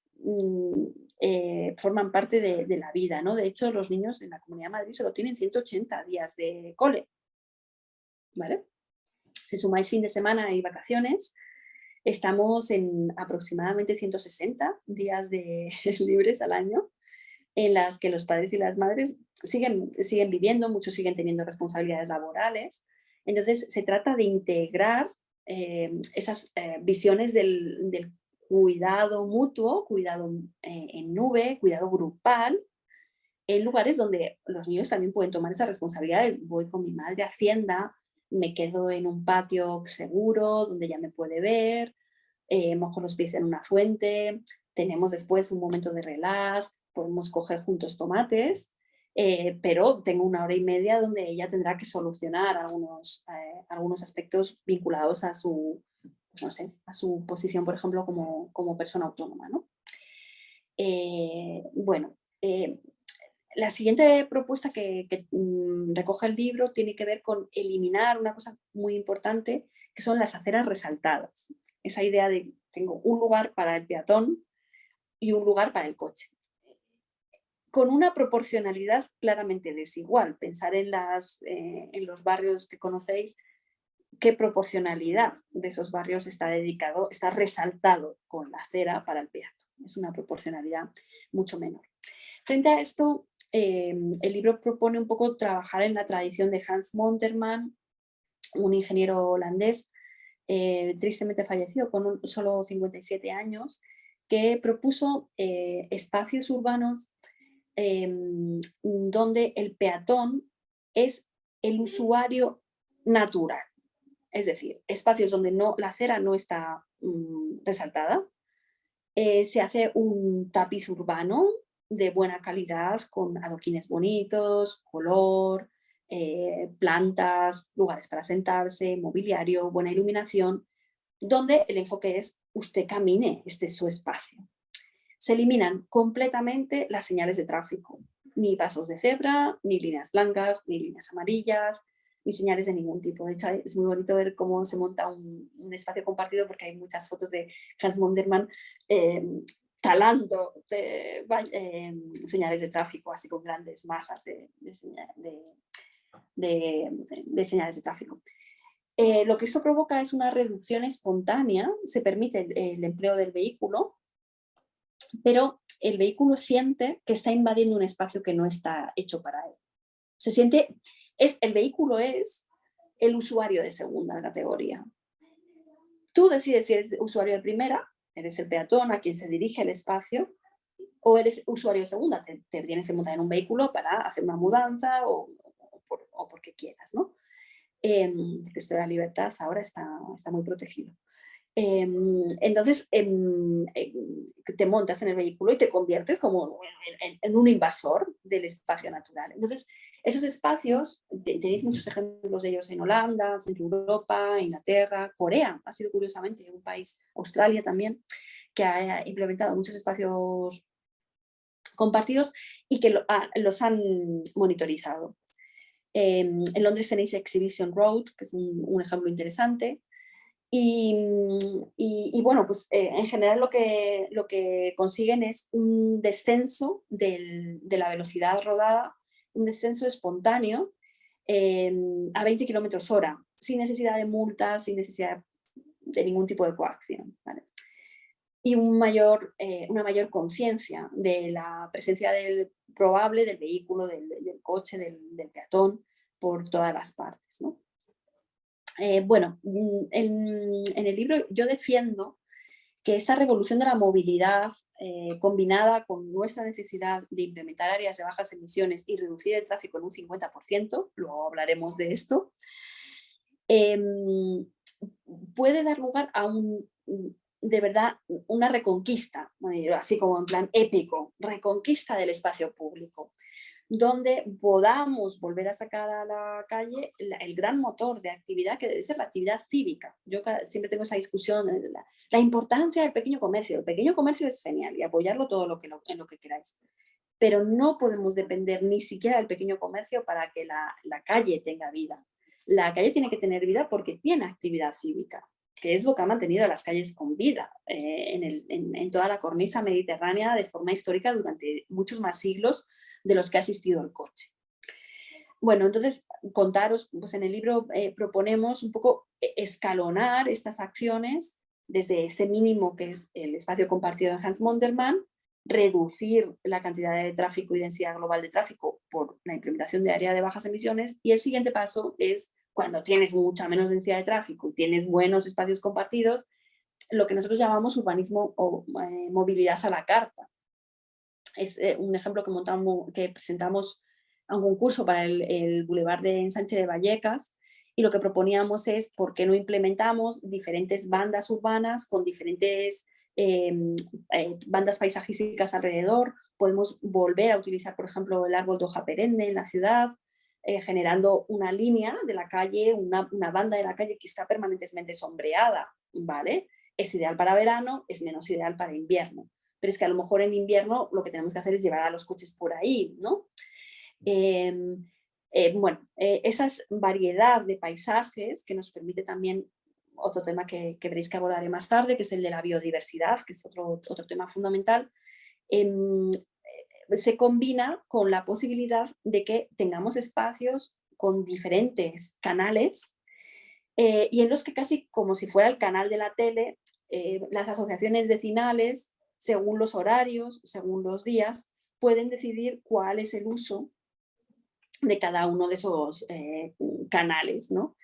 forman parte de la vida, ¿no? De hecho, los niños en la Comunidad de Madrid solo tienen 180 días de cole, ¿vale? Si sumáis fin de semana y vacaciones, estamos en aproximadamente 160 días libres al año, en las que los padres y las madres siguen viviendo, muchos siguen teniendo responsabilidades laborales. Entonces, se trata de integrar esas visiones del cuidado mutuo, cuidado en nube, cuidado grupal, en lugares donde los niños también pueden tomar esas responsabilidades. Voy con mi madre a Hacienda, me quedo en un patio seguro, donde ella me puede ver, mojo los pies en una fuente, tenemos después un momento de relax, podemos coger juntos tomates, pero tengo 1 hora y media donde ella tendrá que solucionar algunos aspectos vinculados a su, pues no sé, a su posición, por ejemplo, como persona autónoma, ¿no? Bueno, la siguiente propuesta que recoge el libro tiene que ver con eliminar una cosa muy importante, que son las aceras resaltadas. Esa idea de tengo un lugar para el peatón y un lugar para el coche, con una proporcionalidad claramente desigual. Pensar en los barrios que conocéis, qué proporcionalidad de esos barrios está resaltado con la acera para el peatón. Es una proporcionalidad mucho menor. Frente a esto, el libro propone un poco trabajar en la tradición de Hans Monterman, un ingeniero holandés, tristemente falleció con solo 57 años, que propuso espacios urbanos donde el peatón es el usuario natural. Es decir, espacios donde la acera no está resaltada. Se hace un tapiz urbano de buena calidad, con adoquines bonitos, color, plantas, lugares para sentarse, mobiliario, buena iluminación, donde el enfoque es usted camine, este es su espacio. Se eliminan completamente las señales de tráfico, ni pasos de cebra, ni líneas blancas, ni líneas amarillas, ni señales de ningún tipo. De hecho, es muy bonito ver cómo se monta un espacio compartido, porque hay muchas fotos de Hans Monderman talando señales de tráfico, así con grandes masas de señales de tráfico. Lo que esto provoca es una reducción espontánea, se permite el empleo del vehículo, pero el vehículo siente que está invadiendo un espacio que no está hecho para él. El vehículo es el usuario de segunda categoría. Tú decides si eres usuario de primera, eres el peatón a quien se dirige el espacio, o eres usuario de segunda, te tienes que montar en un vehículo para hacer una mudanza o porque quieras, ¿no? Esto de la libertad ahora está muy protegido. Entonces, te montas en el vehículo y te conviertes como en un invasor del espacio natural. Entonces, esos espacios, tenéis muchos ejemplos de ellos en Holanda, Centro Europa, Inglaterra, Corea, ha sido curiosamente un país, Australia también, que ha implementado muchos espacios compartidos y que los han monitorizado. En Londres tenéis Exhibition Road, que es un ejemplo interesante. Y bueno, pues en general lo que consiguen es un descenso de la velocidad rodada, un descenso espontáneo a 20 kilómetros hora, sin necesidad de multas, sin necesidad de ningún tipo de coacción, ¿vale? Y una mayor conciencia de la presencia probable del vehículo, del coche, del peatón, por todas las partes, ¿no? Bueno, en el libro yo defiendo que esta revolución de la movilidad, combinada con nuestra necesidad de implementar áreas de bajas emisiones y reducir el tráfico en un 50%, luego hablaremos de esto, puede dar lugar a de verdad una reconquista, así como en plan épico, reconquista del espacio público, donde podamos volver a sacar a la calle el gran motor de actividad que debe ser la actividad cívica. Yo siempre tengo esa discusión de la importancia del pequeño comercio. El pequeño comercio es genial y apoyarlo todo en lo que queráis, pero no podemos depender ni siquiera del pequeño comercio para que la calle tenga vida. La calle tiene que tener vida porque tiene actividad cívica, que es lo que ha mantenido a las calles con vida en toda la cornisa mediterránea de forma histórica durante muchos más siglos de los que ha existido el coche. Bueno, entonces contaros, pues en el libro proponemos un poco escalonar estas acciones desde ese mínimo que es el espacio compartido en Hans Mondermann, reducir la cantidad de tráfico y densidad global de tráfico por la implementación de área de bajas emisiones, y el siguiente paso es, cuando tienes mucha menos densidad de tráfico y tienes buenos espacios compartidos, lo que nosotros llamamos urbanismo o movilidad a la carta. Es un ejemplo que presentamos a un concurso para el Boulevard de Ensanche de Vallecas, y lo que proponíamos es por qué no implementamos diferentes bandas urbanas con diferentes bandas paisajísticas alrededor. Podemos volver a utilizar, por ejemplo, el árbol de hoja perenne en la ciudad, generando una línea de la calle, una banda de la calle que está permanentemente sombreada, ¿vale? Es ideal para verano, es menos ideal para invierno. Pero es que a lo mejor en invierno lo que tenemos que hacer es llevar a los coches por ahí, ¿no? Bueno, esa es variedad de paisajes que nos permite también otro tema que veréis que abordaré más tarde, que es el de la biodiversidad, que es otro tema fundamental. Se combina con la posibilidad de que tengamos espacios con diferentes canales y en los que casi como si fuera el canal de la tele, las asociaciones vecinales, según los horarios, según los días, pueden decidir cuál es el uso de cada uno de esos canales, ¿no?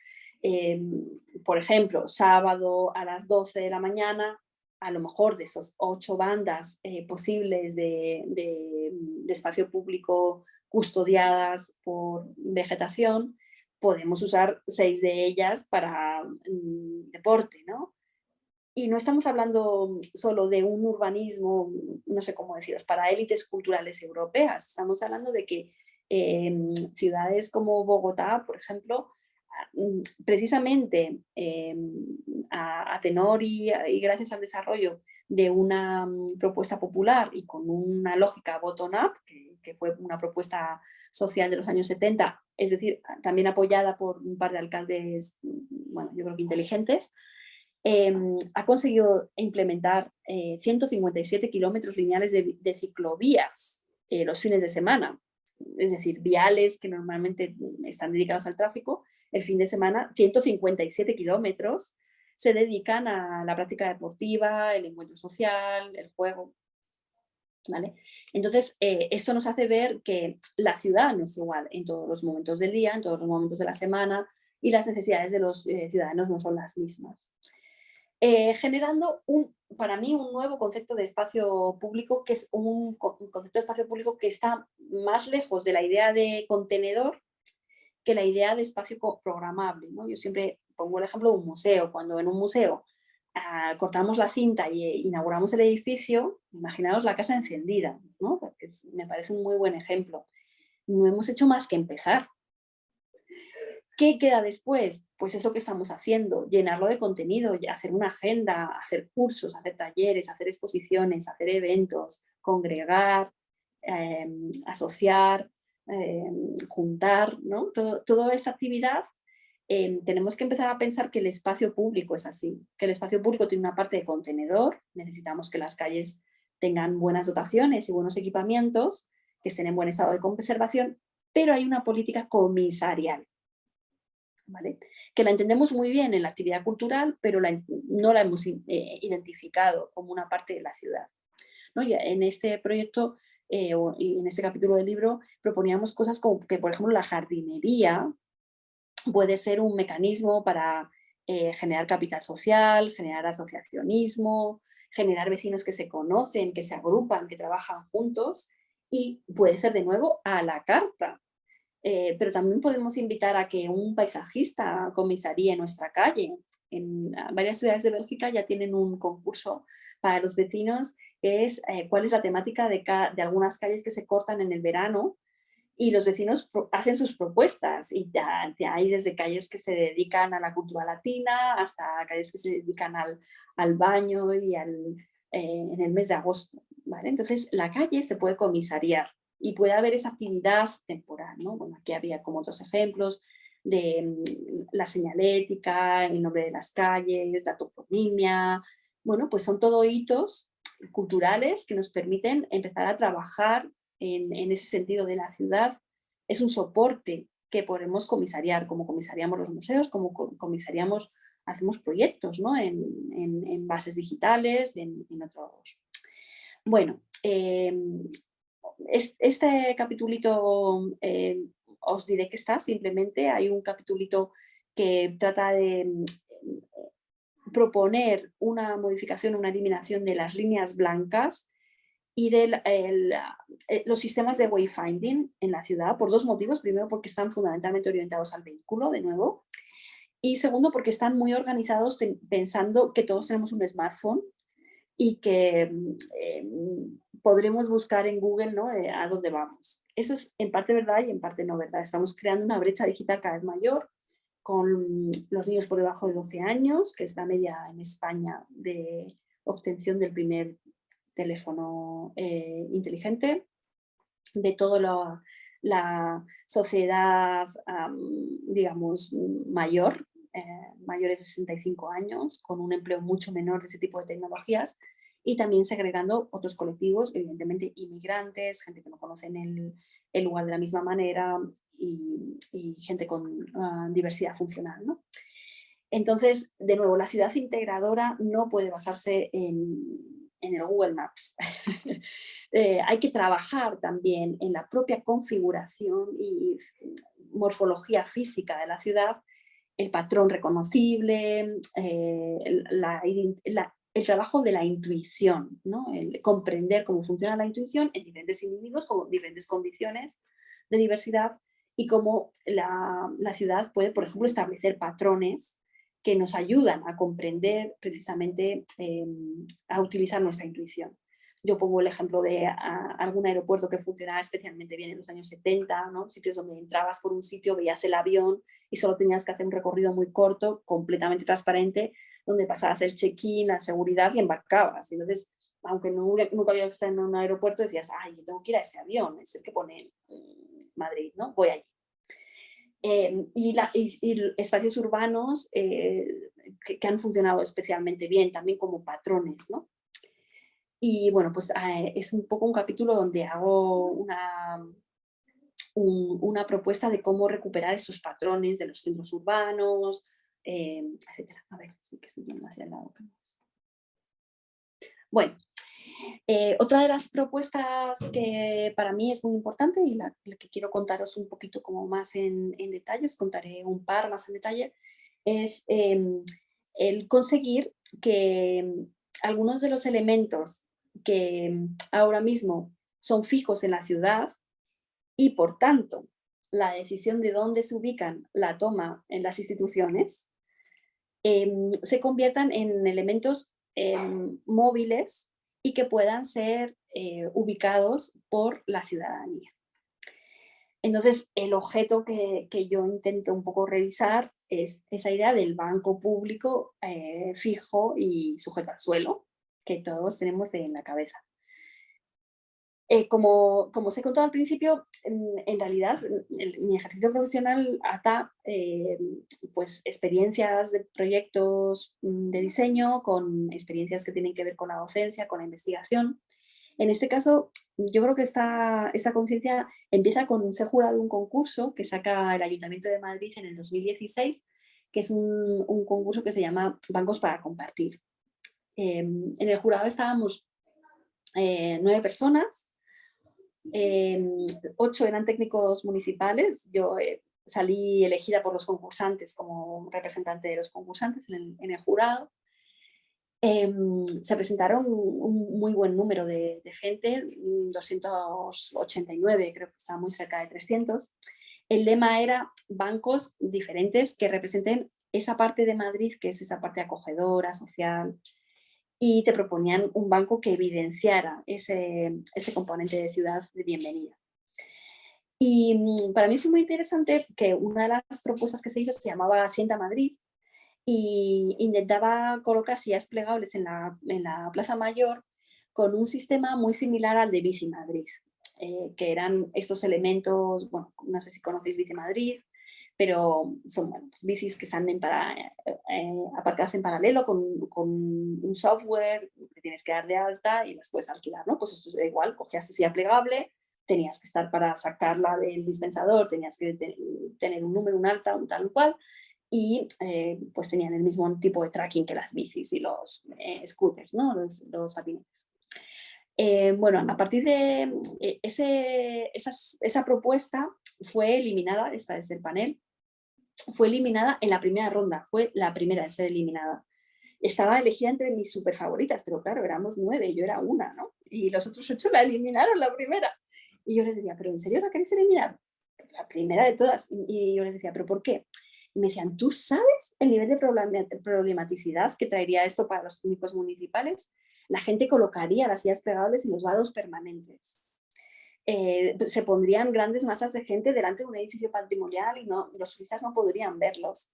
Por ejemplo, sábado a las 12 de la mañana, a lo mejor de esas 8 bandas posibles de espacio público custodiadas por vegetación, podemos usar 6 de ellas para deporte, ¿no? Y no estamos hablando solo de un urbanismo, no sé cómo deciros, para élites culturales europeas. Estamos hablando de que ciudades como Bogotá, por ejemplo, precisamente a tenor y gracias al desarrollo de una propuesta popular y con una lógica bottom-up, que fue una propuesta social de los años 70, es decir, también apoyada por un par de alcaldes, bueno, yo creo que inteligentes, ha conseguido implementar 157 kilómetros lineales de ciclovías los fines de semana, es decir, viales que normalmente están dedicados al tráfico, el fin de semana 157 kilómetros se dedican a la práctica deportiva, el encuentro social, el juego, ¿vale? Entonces, esto nos hace ver que la ciudad no es igual en todos los momentos del día, en todos los momentos de la semana, y las necesidades de los ciudadanos no son las mismas. generando para mí un nuevo concepto de espacio público, que es un concepto de espacio público que está más lejos de la idea de contenedor que la idea de espacio programable, ¿no? Yo siempre pongo el ejemplo de un museo. Cuando en un museo cortamos la cinta y inauguramos el edificio, imaginaos la casa encendida, ¿no? Porque me parece un muy buen ejemplo. No hemos hecho más que empezar. ¿Qué queda después? Pues eso que estamos haciendo, llenarlo de contenido, hacer una agenda, hacer cursos, hacer talleres, hacer exposiciones, hacer eventos, congregar, asociar, juntar, ¿no? Toda esta actividad tenemos que empezar a pensar que el espacio público es así, que el espacio público tiene una parte de contenedor, necesitamos que las calles tengan buenas dotaciones y buenos equipamientos, que estén en buen estado de conservación, pero hay una política comisarial, ¿vale? Que la entendemos muy bien en la actividad cultural, pero no la hemos identificado como una parte de la ciudad, ¿no? Y en este proyecto y en este capítulo del libro proponíamos cosas como que, por ejemplo, la jardinería puede ser un mecanismo para generar capital social, generar asociacionismo, generar vecinos que se conocen, que se agrupan, que trabajan juntos, y puede ser de nuevo a la carta. Pero también podemos invitar a que un paisajista comisaríe nuestra calle. En varias ciudades de Bélgica ya tienen un concurso para los vecinos, que es cuál es la temática de algunas calles que se cortan en el verano, y los vecinos hacen sus propuestas, y ya hay desde calles que se dedican a la cultura latina hasta calles que se dedican al baño y en el mes de agosto, ¿vale? Entonces la calle se puede comisariar y puede haber esa actividad temporal, ¿no? Bueno, aquí había como otros ejemplos de la señalética, el nombre de las calles, la toponimia. Bueno, pues son todo hitos culturales que nos permiten empezar a trabajar en ese sentido de la ciudad. Es un soporte que podemos comisariar, como comisariamos los museos, como comisariamos, hacemos proyectos, ¿no? en bases digitales, en otros. Bueno, este capitulito os diré que está, simplemente hay un capitulito que trata de proponer una modificación, una eliminación de las líneas blancas y de los sistemas de wayfinding en la ciudad, por dos motivos. Primero, porque están fundamentalmente orientados al vehículo, de nuevo, y segundo, porque están muy organizados pensando que todos tenemos un smartphone y que podremos buscar en Google, ¿no? A dónde vamos. Eso es en parte verdad y en parte no verdad. Estamos creando una brecha digital cada vez mayor con los niños por debajo de 12 años, que es la media en España de obtención del primer teléfono inteligente, de toda la sociedad, digamos, mayor, mayores de 65 años, con un empleo mucho menor de ese tipo de tecnologías, y también segregando otros colectivos, evidentemente inmigrantes, gente que no conocen el lugar de la misma manera, y gente con diversidad funcional, ¿no? Entonces, de nuevo, la ciudad integradora no puede basarse en el Google Maps. Hay que trabajar también en la propia configuración y morfología física de la ciudad, el patrón reconocible, el trabajo de la intuición, ¿no? El comprender cómo funciona la intuición en diferentes individuos con diferentes condiciones de diversidad, y cómo la ciudad puede, por ejemplo, establecer patrones que nos ayudan a comprender precisamente, a utilizar nuestra intuición. Yo pongo el ejemplo de algún aeropuerto que funcionaba especialmente bien en los años 70, ¿no? Sitios donde entrabas por un sitio, veías el avión y solo tenías que hacer un recorrido muy corto, completamente transparente, donde pasabas el check-in, la seguridad y embarcabas. Entonces, aunque nunca habías estado en un aeropuerto, decías, ay, yo tengo que ir a ese avión, es el que pone Madrid, ¿no? Voy allí. Y espacios urbanos que han funcionado especialmente bien, también como patrones, ¿no? Y bueno, pues es un poco un capítulo donde hago una propuesta de cómo recuperar esos patrones de los centros urbanos, etc. A ver, sí que estoy yendo hacia el lado. Bueno, otra de las propuestas que para mí es muy importante y la que quiero contaros un poquito como más en detalle, os contaré un par más en detalle, es el conseguir que algunos de los elementos que ahora mismo son fijos en la ciudad y por tanto la decisión de dónde se ubican la toma en las instituciones, se conviertan en elementos móviles y que puedan ser ubicados por la ciudadanía. Entonces, el objeto que yo intento un poco revisar es esa idea del banco público fijo y sujeto al suelo, que todos tenemos en la cabeza. Como os he contado al principio, en realidad mi ejercicio profesional ata pues, experiencias de proyectos de diseño con experiencias que tienen que ver con la docencia, con la investigación. En este caso, yo creo que esta conciencia empieza con ser jurado de un concurso que saca el Ayuntamiento de Madrid en el 2016, que es un concurso que se llama Bancos para Compartir. En el jurado estábamos 9 personas, 8 eran técnicos municipales. Yo salí elegida por los concursantes como representante de los concursantes en el jurado. Se presentaron un muy buen número de gente, 289, creo que estaba muy cerca de 300. El lema era bancos diferentes que representen esa parte de Madrid, que es esa parte acogedora, social, y te proponían un banco que evidenciara ese componente de ciudad de bienvenida. Y para mí fue muy interesante que una de las propuestas que se hizo se llamaba Sienta Madrid, y intentaba colocar sillas plegables en la Plaza Mayor con un sistema muy similar al de Bici Madrid, que eran estos elementos, bueno, no sé si conocéis Bici Madrid, pero son pues, bicis que están aparcadas en paralelo con un software que tienes que dar de alta y las puedes alquilar, ¿no? Pues esto es igual, cogías tu silla plegable, tenías que estar para sacarla del dispensador, tenías que tener un número, un alta, un tal cual, y pues tenían el mismo tipo de tracking que las bicis y los scooters, ¿no? Los patinetes. Bueno, a partir de esa propuesta fue eliminada, esta es el panel, fue eliminada en la primera ronda, fue la primera en ser eliminada. Estaba elegida entre mis super favoritas, pero claro, éramos 9, yo era una, ¿no? Y los otros 8 la eliminaron la primera. Y yo les decía, ¿pero en serio la queréis eliminar? La primera de todas. Y yo les decía, ¿pero por qué? Y me decían, ¿tú sabes el nivel de problematicidad que traería esto para los técnicos municipales? La gente colocaría las sillas plegables en los vados permanentes. Se pondrían grandes masas de gente delante de un edificio patrimonial y los turistas no podrían verlos.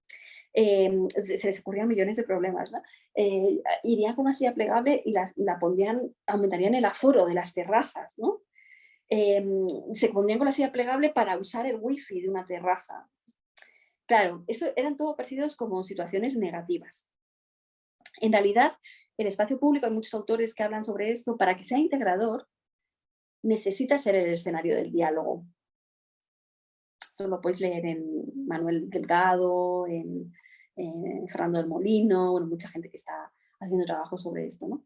Se les ocurrían millones de problemas, ¿no? Irían con una silla plegable y la pondrían, aumentarían el aforo de las terrazas, ¿no? Se pondrían con la silla plegable para usar el wifi de una terraza. Claro, eso eran todo percibidos como situaciones negativas. En realidad, el espacio público, hay muchos autores que hablan sobre esto, para que sea integrador, necesita ser el escenario del diálogo. Esto lo podéis leer en Manuel Delgado, en Fernando del Molino, bueno, mucha gente que está haciendo trabajo sobre esto, ¿no?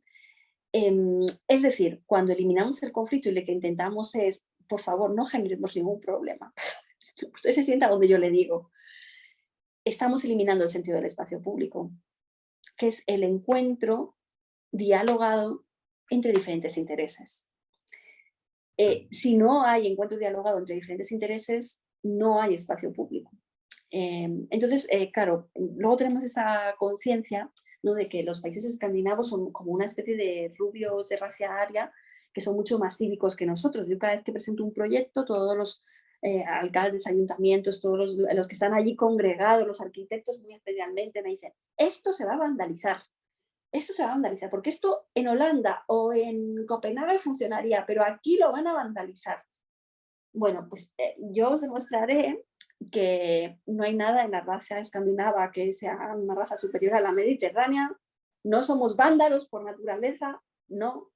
Es decir, cuando eliminamos el conflicto y lo que intentamos es, por favor, no generemos ningún problema. Usted se sienta donde yo le digo. Estamos eliminando el sentido del espacio público, que es el encuentro dialogado entre diferentes intereses. Si no hay encuentro dialogado entre diferentes intereses, no hay espacio público. Entonces, claro, luego tenemos esa conciencia, ¿no?, de que los países escandinavos son como una especie de rubios de raza aria que son mucho más cívicos que nosotros. Yo cada vez que presento un proyecto, todos los alcaldes, ayuntamientos, todos los que están allí congregados, los arquitectos muy especialmente, me dicen, esto se va a vandalizar. Esto se va a vandalizar, porque esto en Holanda o en Copenhague funcionaría, pero aquí lo van a vandalizar. Bueno, pues yo os demostraré que no hay nada en la raza escandinava que sea una raza superior a la mediterránea, no somos vándalos por naturaleza, no.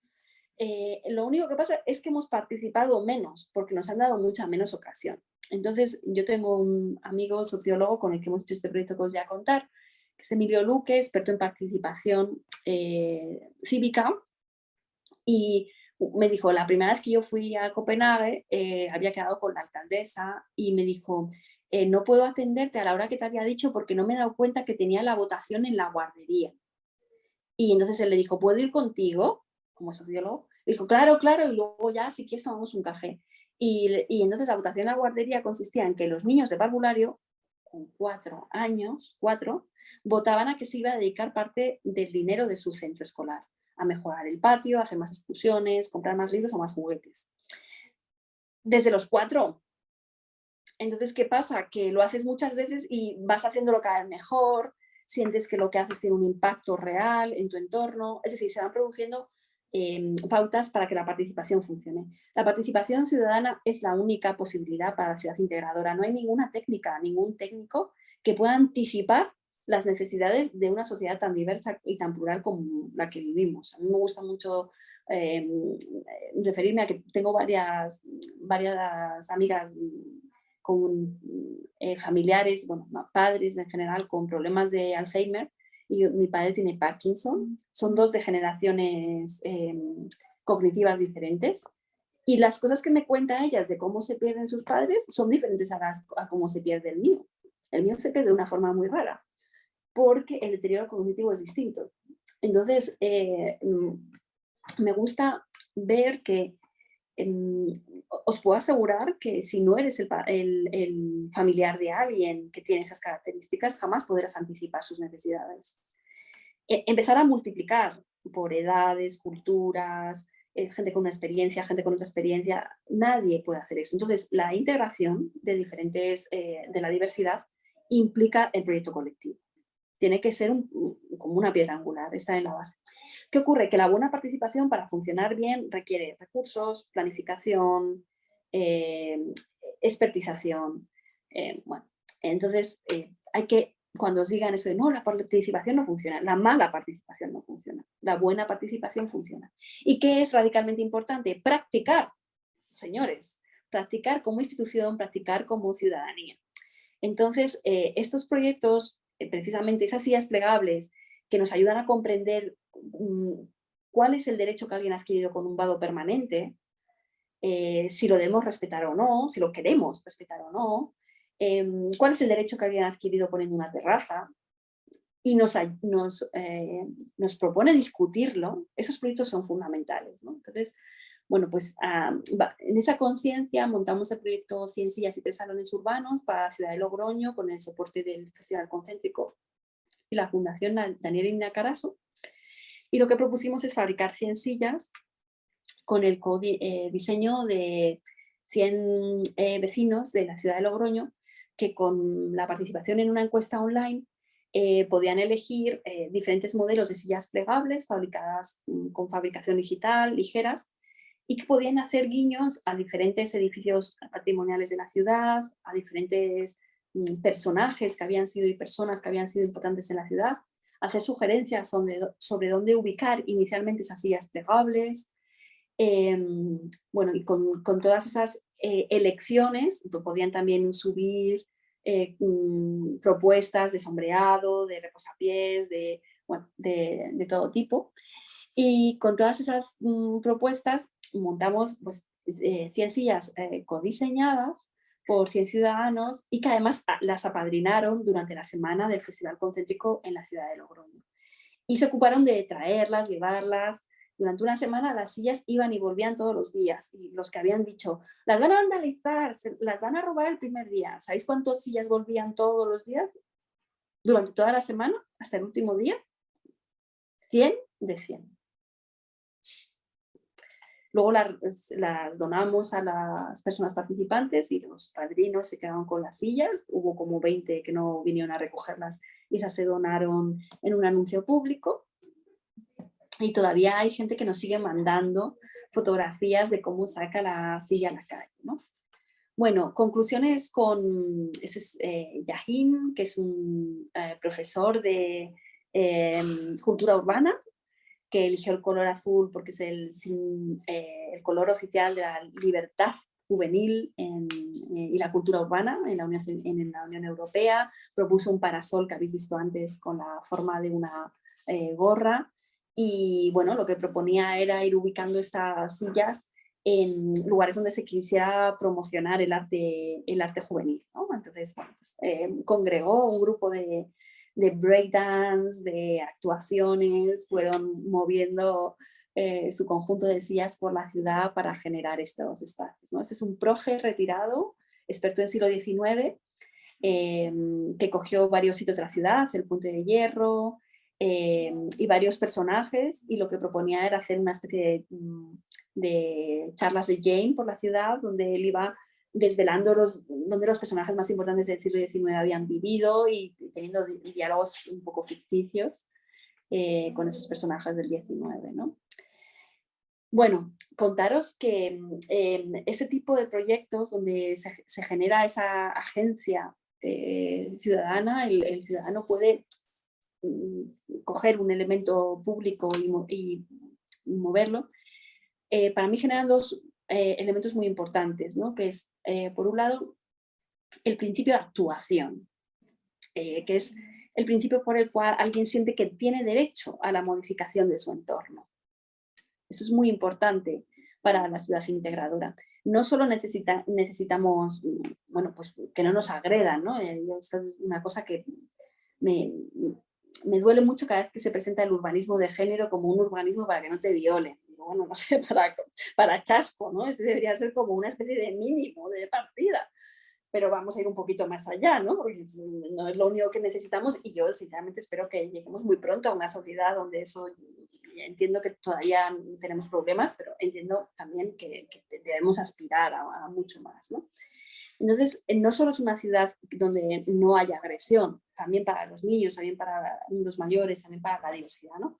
Lo único que pasa es que hemos participado menos, porque nos han dado mucha menos ocasión. Entonces, yo tengo un amigo sociólogo con el que hemos hecho este proyecto que os voy a contar, que es Emilio Luque, experto en participación cívica, y me dijo, la primera vez que yo fui a Copenhague, había quedado con la alcaldesa y me dijo, no puedo atenderte a la hora que te había dicho porque no me he dado cuenta que tenía la votación en la guardería. Y entonces él le dijo, ¿puedo ir contigo? Como sociólogo. Dijo, claro, claro, y luego ya si quieres tomamos un café. Y entonces la votación en la guardería consistía en que los niños de parvulario, con 4 años, 4, votaban a que se iba a dedicar parte del dinero de su centro escolar, a mejorar el patio, a hacer más excursiones, comprar más libros o más juguetes. Desde los 4. Entonces, ¿qué pasa? Que lo haces muchas veces y vas haciéndolo cada vez mejor, sientes que lo que haces tiene un impacto real en tu entorno, es decir, se van produciendo pautas para que la participación funcione. La participación ciudadana es la única posibilidad para la ciudad integradora. No hay ninguna técnica, ningún técnico que pueda anticipar las necesidades de una sociedad tan diversa y tan plural como la que vivimos. A mí me gusta mucho referirme a que tengo varias amigas con familiares, bueno, padres en general con problemas de Alzheimer, y mi padre tiene Parkinson. Son 2 degeneraciones cognitivas diferentes, y las cosas que me cuentan ellas de cómo se pierden sus padres son diferentes a cómo se pierde el mío. El mío se pierde de una forma muy rara, porque el deterioro cognitivo es distinto. Entonces, me gusta ver que os puedo asegurar que si no eres el familiar de alguien que tiene esas características, jamás podrás anticipar sus necesidades. Empezar a multiplicar por edades, culturas, gente con una experiencia, gente con otra experiencia, nadie puede hacer eso. Entonces, la integración de de la diversidad implica el proyecto colectivo. Tiene que ser como una piedra angular, está en la base. ¿Qué ocurre? Que la buena participación para funcionar bien requiere recursos, planificación, expertización. Bueno, entonces hay que, cuando os digan eso de no, la participación no funciona, la mala participación no funciona, la buena participación funciona. ¿Y qué es radicalmente importante? Practicar, señores, practicar como institución, practicar como ciudadanía. Entonces, estos proyectos, precisamente esas sillas plegables que nos ayudan a comprender cuál es el derecho que alguien ha adquirido con un vado permanente, si lo debemos respetar o no, si lo queremos respetar o no, cuál es el derecho que alguien ha adquirido poniendo una terraza, y nos propone discutirlo. Esos proyectos son fundamentales, ¿no? Entonces, bueno, pues en esa conciencia montamos el proyecto 100 sillas y 3 salones urbanos para la ciudad de Logroño con el soporte del Festival Concéntrico y la Fundación Daniel Inna Carasso. Y lo que propusimos es fabricar 100 sillas con el diseño de 100 vecinos de la ciudad de Logroño, que con la participación en una encuesta online podían elegir diferentes modelos de sillas plegables fabricadas con fabricación digital, ligeras, y que podían hacer guiños a diferentes edificios patrimoniales de la ciudad, a diferentes personajes que habían sido y personas que habían sido importantes en la ciudad, hacer sugerencias sobre dónde ubicar inicialmente esas sillas plegables. Bueno, y con todas esas elecciones podían también subir propuestas de sombreado, de reposapiés, bueno, de todo tipo. Y con todas esas propuestas montamos pues, 100 sillas codiseñadas por 100 ciudadanos y que además las apadrinaron durante la semana del Festival Concéntrico en la ciudad de Logroño. Y se ocuparon de traerlas, llevarlas. Durante una semana las sillas iban y volvían todos los días. Y los que habían dicho, las van a vandalizar, las van a robar el primer día. ¿Sabéis cuántas sillas volvían todos los días? Durante toda la semana, hasta el último día. 100 de 100. Luego las donamos a las personas participantes y los padrinos se quedaron con las sillas. Hubo como 20 que no vinieron a recogerlas y esas se donaron en un anuncio público. Y todavía hay gente que nos sigue mandando fotografías de cómo saca la silla a la calle, ¿no? Bueno, conclusiones con Yahin, que es un profesor de cultura urbana, que eligió el color azul porque es el color oficial de la libertad juvenil y la cultura urbana en la Unión Europea. Propuso un parasol que habéis visto antes con la forma de una gorra. y bueno, lo que proponía era ir ubicando estas sillas en lugares donde se quisiera promocionar el arte juvenil, ¿no? Entonces, bueno, pues, congregó un grupo de breakdance, de actuaciones, fueron moviendo su conjunto de sillas por la ciudad para generar estos espacios, ¿no? Este es un profe retirado, experto en siglo XIX, que cogió varios sitios de la ciudad, el Puente de Hierro, y varios personajes, y lo que proponía era hacer una especie de charlas de Jane por la ciudad, donde él iba desvelando donde los personajes más importantes del siglo XIX habían vivido y teniendo diálogos un poco ficticios con esos personajes del XIX, ¿no? Bueno, contaros que ese tipo de proyectos donde se genera esa agencia ciudadana, el ciudadano puede coger un elemento público y moverlo, para mí generan dos elementos muy importantes, ¿no? Que es, por un lado, el principio de actuación, que es el principio por el cual alguien siente que tiene derecho a la modificación de su entorno. Eso es muy importante para la ciudad integradora. No solo necesitamos, bueno, pues que no nos agredan, ¿no? Esta es una cosa que me duele mucho cada vez que se presenta el urbanismo de género como un urbanismo para que no te violen. Bueno, no sé, para chasco, ¿no? Ese debería ser como una especie de mínimo de partida. Pero vamos a ir un poquito más allá, ¿no? Porque no es lo único que necesitamos y yo sinceramente espero que lleguemos muy pronto a una sociedad donde eso, entiendo que todavía tenemos problemas, pero entiendo también que debemos aspirar a mucho más, ¿no? Entonces, no solo es una ciudad donde no haya agresión, también para los niños, también para los mayores, también para la diversidad, ¿no?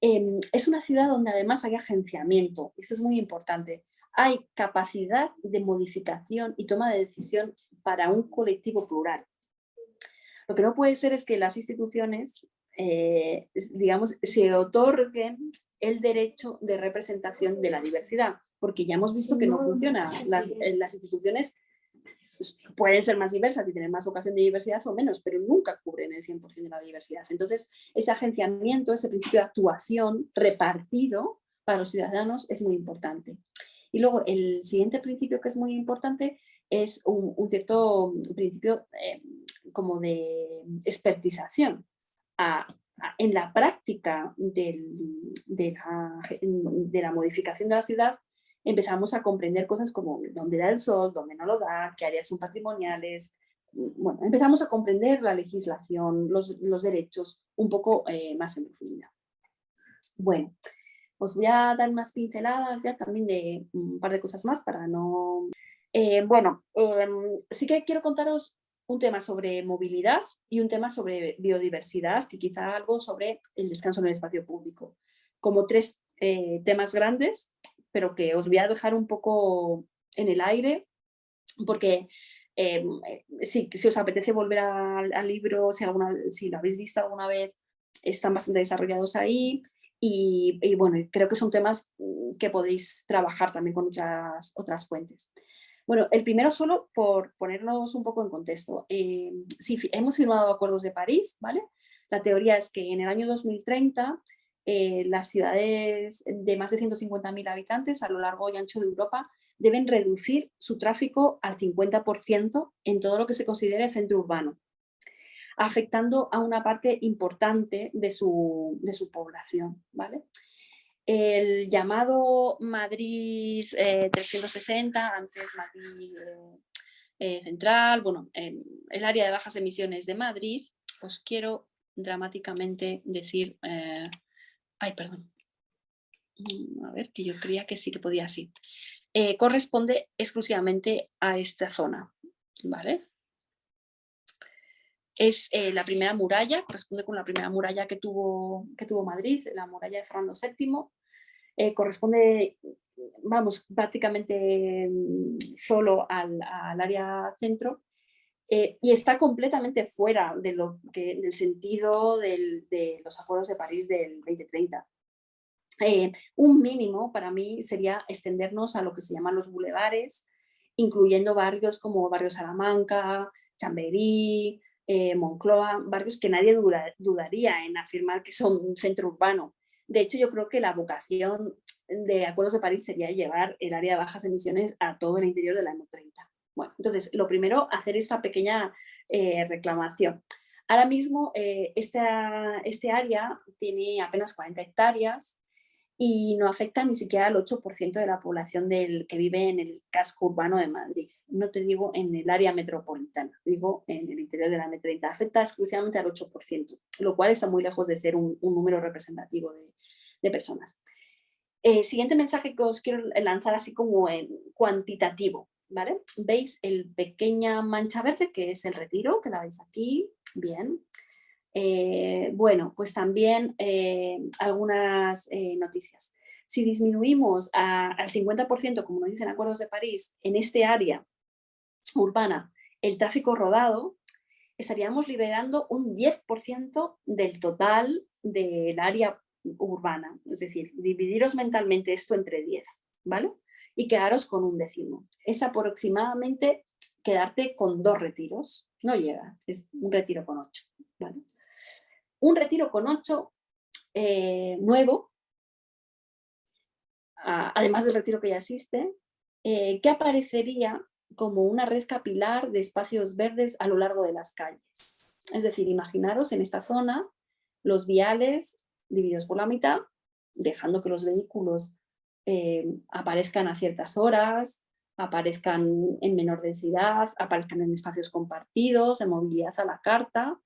Es una ciudad donde además hay agenciamiento, eso es muy importante. Hay capacidad de modificación y toma de decisión para un colectivo plural. Lo que no puede ser es que las instituciones, digamos, se otorguen el derecho de representación de la diversidad, porque ya hemos visto que no funciona. Las instituciones pues, pueden ser más diversas y tener más vocación de diversidad o menos, pero nunca cubren el 100% de la diversidad. Entonces, ese agenciamiento, ese principio de actuación repartido para los ciudadanos es muy importante. Y luego el siguiente principio que es muy importante es un cierto principio como de expertización en la práctica de la modificación de la ciudad. Empezamos a comprender cosas como dónde da el sol, dónde no lo da, qué áreas son patrimoniales. Bueno, empezamos a comprender la legislación, los derechos un poco más en profundidad. Bueno, os voy a dar unas pinceladas ya también de un par de cosas más para no... sí que quiero contaros un tema sobre movilidad y un tema sobre biodiversidad y quizá algo sobre el descanso en el espacio público. Como tres temas grandes, pero que os voy a dejar un poco en el aire, porque si os apetece volver al libro, si lo habéis visto alguna vez, están bastante desarrollados ahí y bueno, creo que son temas que podéis trabajar también con otras fuentes. Bueno, el primero solo por ponernos un poco en contexto. Sí, hemos firmado acuerdos de París, ¿vale? La teoría es que en el año 2030 las ciudades de más de 150.000 habitantes a lo largo y ancho de Europa deben reducir su tráfico al 50% en todo lo que se considere centro urbano, afectando a una parte importante de su población, ¿vale? El llamado Madrid 360, antes Madrid Central, bueno, el área de bajas emisiones de Madrid, os quiero dramáticamente decir, ay, perdón, a ver, que yo creía que sí que podía así. Corresponde exclusivamente a esta zona, ¿vale? Es la primera muralla, corresponde con la primera muralla que tuvo Madrid, la muralla de Fernando VII. Corresponde, vamos, prácticamente solo al área centro y está completamente fuera del sentido de los acuerdos de París del 2030. Un mínimo para mí sería extendernos a lo que se llaman los bulevares, incluyendo barrios como Barrio Salamanca, Chamberí, Moncloa, barrios que nadie dudaría en afirmar que son un centro urbano, De hecho, yo creo que la vocación de Acuerdos de París sería llevar el área de bajas emisiones a todo el interior de la M30. Bueno, entonces, lo primero, hacer esta pequeña reclamación. Ahora mismo, este área tiene apenas 40 hectáreas y no afecta ni siquiera al 8% de la población que vive en el casco urbano de Madrid. No te digo en el área metropolitana, digo en el interior de la M30. Afecta exclusivamente al 8%, lo cual está muy lejos de ser un número representativo de personas. Siguiente mensaje que os quiero lanzar así como en cuantitativo, ¿vale? ¿Veis el pequeña mancha verde que es el Retiro, que la veis aquí? Bien. Bueno, pues también algunas noticias. Si disminuimos al 50%, como nos dicen Acuerdos de París, en este área urbana, el tráfico rodado, estaríamos liberando un 10% del total del área urbana. Es decir, dividiros mentalmente esto entre 10, ¿vale? Y quedaros con un décimo. Es aproximadamente quedarte con 2 retiros. No llega, es un retiro con 8, ¿vale? Un retiro con 8 nuevo, además del retiro que ya existe, que aparecería como una red capilar de espacios verdes a lo largo de las calles. Es decir, imaginaros en esta zona los viales divididos por la mitad, dejando que los vehículos aparezcan a ciertas horas, aparezcan en menor densidad, aparezcan en espacios compartidos, en movilidad a la carta,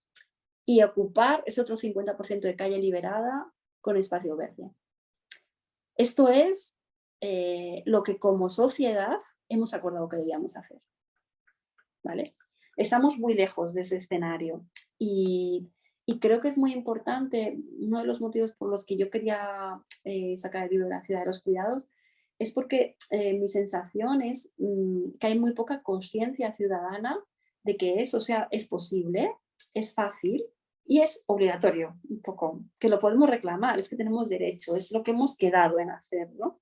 y ocupar ese otro 50% de calle liberada con espacio verde. Esto es lo que como sociedad hemos acordado que debíamos hacer, ¿vale? Estamos muy lejos de ese escenario y creo que es muy importante, uno de los motivos por los que yo quería sacar el libro de la ciudad de los cuidados es porque mi sensación es que hay muy poca conciencia ciudadana de que eso, o sea, es posible, es fácil y es obligatorio un poco, que lo podemos reclamar, es que tenemos derecho, es lo que hemos quedado en hacer, ¿no?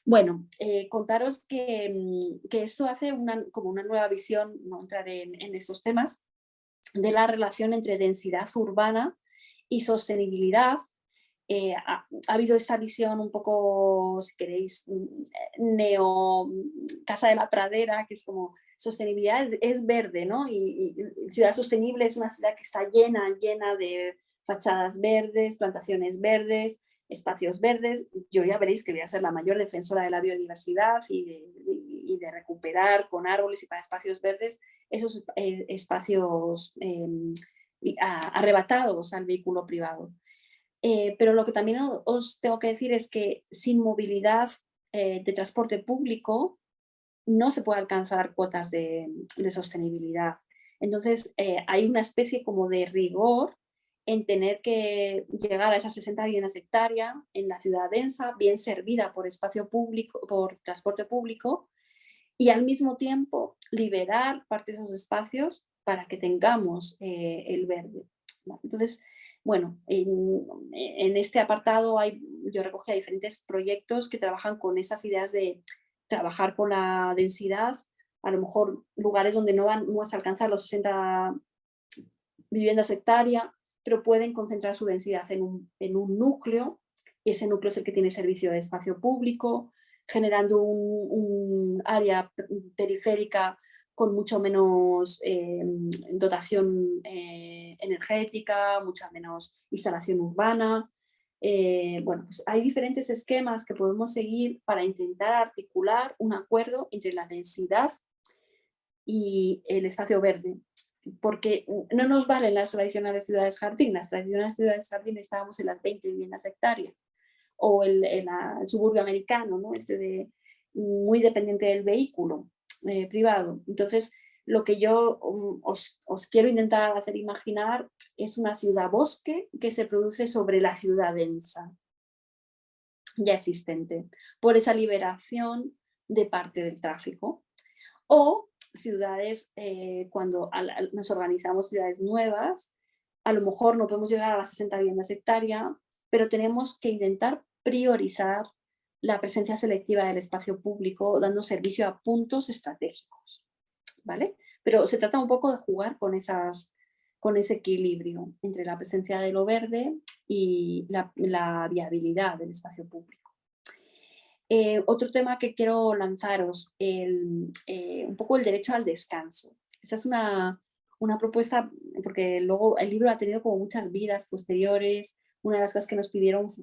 Bueno, contaros que esto hace como una nueva visión, no entraré en esos temas, de la relación entre densidad urbana y sostenibilidad. Ha habido esta visión un poco, si queréis, neo Casa de la Pradera, que es como sostenibilidad es verde, ¿no? Y ciudad sostenible es una ciudad que está llena de fachadas verdes, plantaciones verdes, espacios verdes. Yo ya veréis que voy a ser la mayor defensora de la biodiversidad y de recuperar con árboles y para espacios verdes esos espacios arrebatados al vehículo privado. Pero lo que también os tengo que decir es que sin movilidad de transporte público no se puede alcanzar cuotas de sostenibilidad. Entonces hay una especie como de rigor en tener que llegar a esas 60 viviendas hectáreas en la ciudad densa, bien servida por espacio público, por transporte público, y al mismo tiempo liberar parte de esos espacios para que tengamos el verde. Entonces, bueno, en este apartado yo recogí diferentes proyectos que trabajan con esas ideas de trabajar con la densidad, a lo mejor lugares donde no vamos a alcanzar los 60 viviendas hectáreas, pero pueden concentrar su densidad en un núcleo, y ese núcleo es el que tiene servicio de espacio público, generando un área periférica con mucho menos dotación energética, mucha menos instalación urbana. Bueno, pues hay diferentes esquemas que podemos seguir para intentar articular un acuerdo entre la densidad y el espacio verde, porque no nos valen las tradicionales ciudades jardín. Las tradicionales ciudades jardín estábamos en las 20 viviendas hectáreas, o el suburbio americano, ¿no? Muy dependiente del vehículo privado. Entonces, lo que yo os quiero intentar hacer imaginar es una ciudad bosque que se produce sobre la ciudad densa ya existente, por esa liberación de parte del tráfico. O ciudades, cuando nos organizamos ciudades nuevas, a lo mejor no podemos llegar a las 60 viviendas hectáreas, pero tenemos que intentar priorizar la presencia selectiva del espacio público, dando servicio a puntos estratégicos, ¿vale? Pero se trata un poco de jugar con ese equilibrio entre la presencia de lo verde y la viabilidad del espacio público. Otro tema que quiero lanzaros, un poco el derecho al descanso. Esa es una propuesta, porque luego el libro ha tenido como muchas vidas posteriores. Una de las cosas que nos pidieron,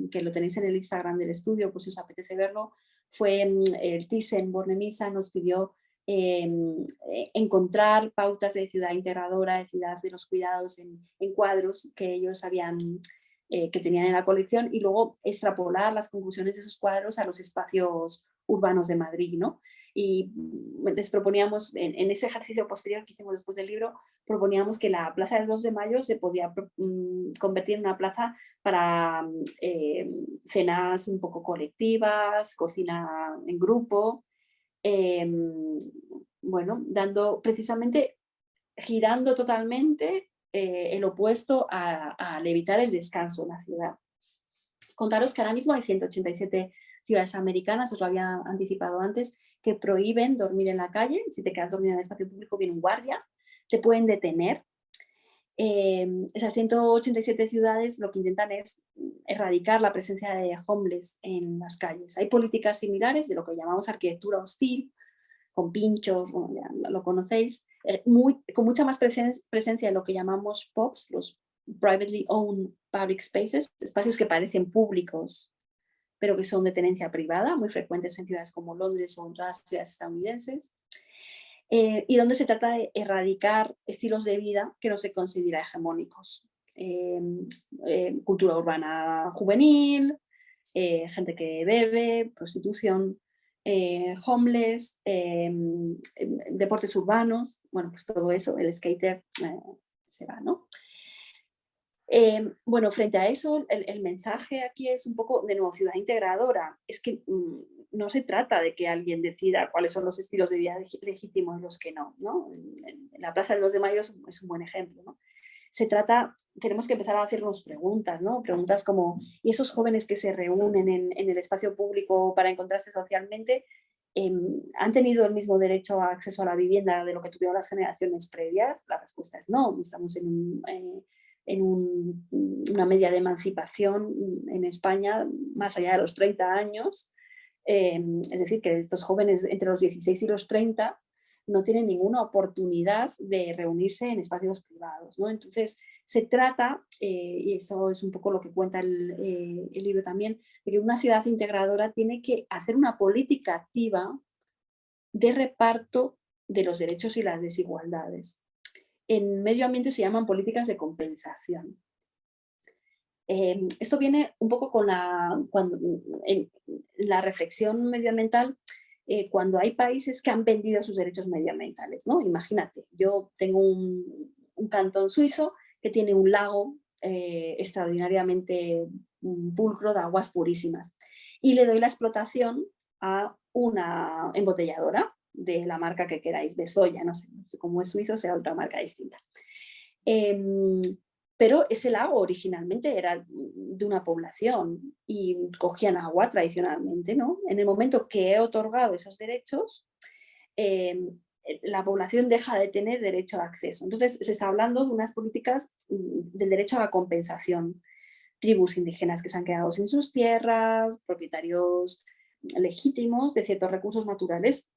que lo tenéis en el Instagram del estudio, pues si os apetece verlo, fue el Thyssen-Bornemisza nos pidió encontrar pautas de ciudad integradora, de ciudad de los cuidados en cuadros que ellos que tenían en la colección, y luego extrapolar las conclusiones de esos cuadros a los espacios urbanos de Madrid, ¿no? Y les proponíamos, en ese ejercicio posterior que hicimos después del libro, proponíamos que la Plaza del 2 de Mayo se podía convertir en una plaza para cenas un poco colectivas, cocina en grupo, bueno, dando precisamente, girando totalmente el opuesto al evitar el descanso en la ciudad. Contaros que ahora mismo hay 187 ciudades americanas, os lo había anticipado antes, que prohíben dormir en la calle. Si te quedas dormido en el espacio público, viene un guardia, te pueden detener. Esas 187 ciudades lo que intentan es erradicar la presencia de homeless en las calles. Hay políticas similares de lo que llamamos arquitectura hostil, con pinchos, bueno, ya lo conocéis, con mucha más presencia de lo que llamamos POPs, los Privately Owned Public Spaces, espacios que parecen públicos, pero que son de tenencia privada, muy frecuentes en ciudades como Londres o en todas las ciudades estadounidenses, y donde se trata de erradicar estilos de vida que no se consideran hegemónicos. Cultura urbana juvenil, gente que bebe, prostitución, homeless, deportes urbanos, bueno, pues todo eso, el skater se va, ¿no? Bueno, frente a eso, el mensaje aquí es un poco, de nuevo, ciudad integradora. Es que no se trata de que alguien decida cuáles son los estilos de vida legítimos y los que no, ¿no? En la Plaza del 2 de Mayo es un buen ejemplo, ¿no? Se trata, tenemos que empezar a hacernos preguntas, ¿no? Preguntas como, ¿y esos jóvenes que se reúnen en el espacio público para encontrarse socialmente, han tenido el mismo derecho a acceso a la vivienda de lo que tuvieron las generaciones previas? La respuesta es no. Estamos en una media de emancipación en España más allá de los 30 años. Es decir, que estos jóvenes entre los 16 y los 30 no tienen ninguna oportunidad de reunirse en espacios privados, ¿no? Entonces, se trata, y eso es un poco lo que cuenta el libro también, de que una ciudad integradora tiene que hacer una política activa de reparto de los derechos y las desigualdades. En medio ambiente se llaman políticas de compensación. Esto viene un poco con la reflexión medioambiental, cuando hay países que han vendido sus derechos medioambientales, ¿no? Imagínate, yo tengo un cantón suizo que tiene un lago extraordinariamente pulcro de aguas purísimas, y le doy la explotación a una embotelladora de la marca que queráis, de soya, no sé cómo es suizo, sea otra marca distinta. Pero ese lago originalmente era de una población y cogían agua tradicionalmente, ¿no? En el momento que he otorgado esos derechos, la población deja de tener derecho a acceso. Entonces se está hablando de unas políticas del derecho a la compensación. Tribus indígenas que se han quedado sin sus tierras, propietarios legítimos de ciertos recursos naturales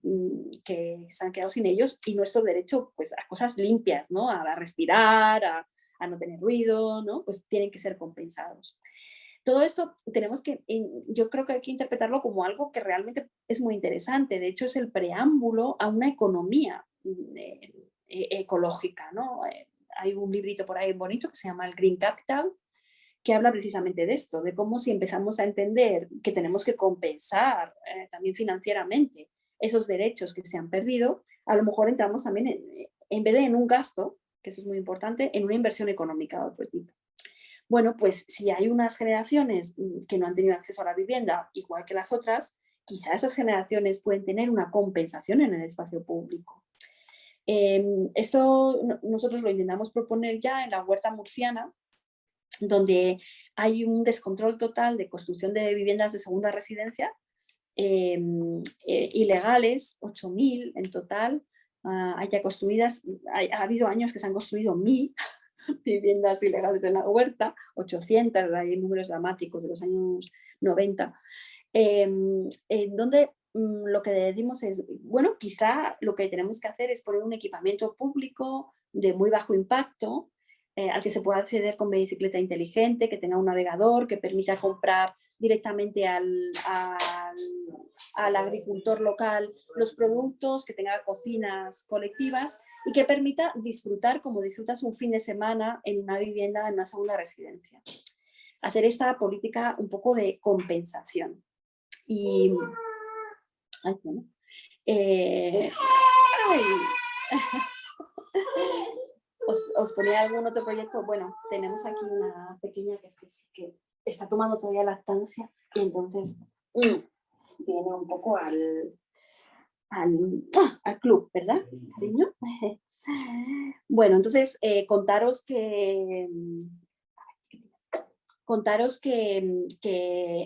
que se han quedado sin ellos, y nuestro derecho, pues, a cosas limpias, ¿no? A respirar, a no tener ruido, ¿no? Pues tienen que ser compensados. Todo esto tenemos que, yo creo que hay que interpretarlo como algo que realmente es muy interesante. De hecho, es el preámbulo a una economía ecológica, ¿no? Hay un librito por ahí bonito que se llama el Green Capital, que habla precisamente de esto, de cómo, si empezamos a entender que tenemos que compensar también financieramente esos derechos que se han perdido, a lo mejor entramos también, en vez de en un gasto, que eso es muy importante, en una inversión económica de otro tipo. Bueno, pues si hay unas generaciones que no han tenido acceso a la vivienda igual que las otras, quizás esas generaciones pueden tener una compensación en el espacio público. Esto nosotros lo intentamos proponer ya en la Huerta Murciana, donde hay un descontrol total de construcción de viviendas de segunda residencia, ilegales, 8.000 en total. Hay ya construidas, ha habido años que se han construido 1.000, viviendas ilegales en la huerta, 800, hay números dramáticos de los años 90, en donde lo que decimos es, bueno, quizá lo que tenemos que hacer es poner un equipamiento público de muy bajo impacto, al que se pueda acceder con bicicleta inteligente, que tenga un navegador, que permita comprar directamente al agricultor local los productos, que tenga cocinas colectivas y que permita disfrutar como disfrutas un fin de semana en una vivienda, en una segunda residencia. Hacer esta política un poco de compensación. Y ay, bueno, ay. ¿Os ponía algún otro proyecto? Bueno, tenemos aquí una pequeña que está tomando todavía lactancia y entonces viene un poco al club, ¿verdad, cariño? Bueno, entonces contaros que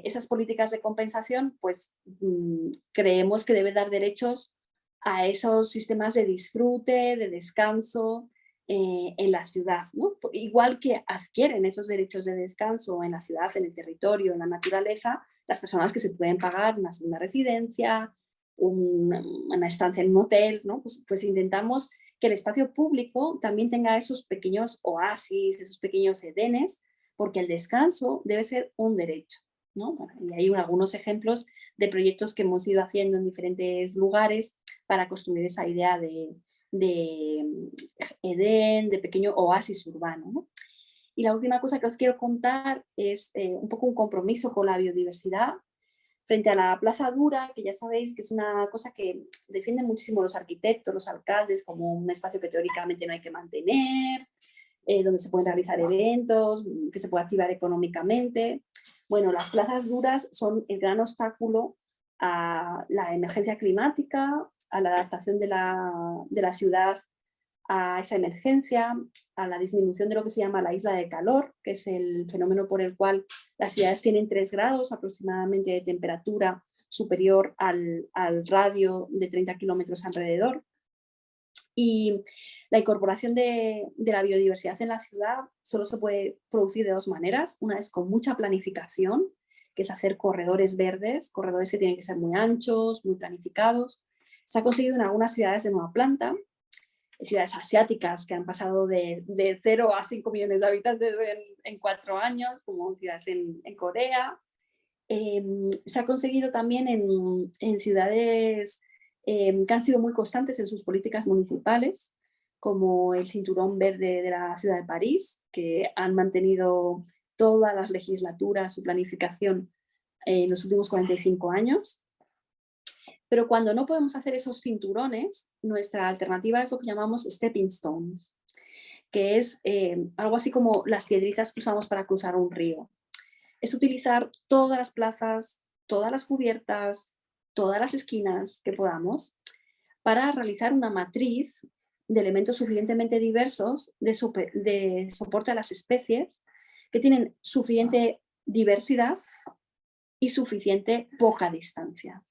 esas políticas de compensación, pues creemos que deben dar derechos a esos sistemas de disfrute, de descanso en la ciudad, ¿no? Igual que adquieren esos derechos de descanso en la ciudad, en el territorio, en la naturaleza, las personas que se pueden pagar una segunda residencia, una estancia en un hotel, ¿no? Pues intentamos que el espacio público también tenga esos pequeños oasis, esos pequeños edenes, porque el descanso debe ser un derecho, ¿no? Bueno, y hay algunos ejemplos de proyectos que hemos ido haciendo en diferentes lugares para construir esa idea de edén, de pequeño oasis urbano, ¿no? Y la última cosa que os quiero contar es un poco un compromiso con la biodiversidad frente a la Plaza Dura, que ya sabéis que es una cosa que defienden muchísimo los arquitectos, los alcaldes, como un espacio que teóricamente no hay que mantener, donde se pueden realizar eventos, que se puede activar económicamente. Bueno, las plazas duras son el gran obstáculo a la emergencia climática, a la adaptación de la ciudad a esa emergencia, a la disminución de lo que se llama la isla de calor, que es el fenómeno por el cual las ciudades tienen 3 grados aproximadamente de temperatura superior al radio de 30 kilómetros alrededor. Y la incorporación de la biodiversidad en la ciudad solo se puede producir de 2 maneras. Una es con mucha planificación, que es hacer corredores verdes, corredores que tienen que ser muy anchos, muy planificados. Se ha conseguido en algunas ciudades de nueva planta, ciudades asiáticas que han pasado de 0 a 5 millones de habitantes en 4 años, como ciudades en Corea. Se ha conseguido también en ciudades que han sido muy constantes en sus políticas municipales, como el Cinturón Verde de la ciudad de París, que han mantenido todas las legislaturas, su planificación en los últimos 45 años. Pero cuando no podemos hacer esos cinturones, nuestra alternativa es lo que llamamos stepping stones, que es algo así como las piedritas que usamos para cruzar un río. Es utilizar todas las plazas, todas las cubiertas, todas las esquinas que podamos para realizar una matriz de elementos suficientemente diversos de soporte a las especies que tienen suficiente diversidad y suficiente poca distancia.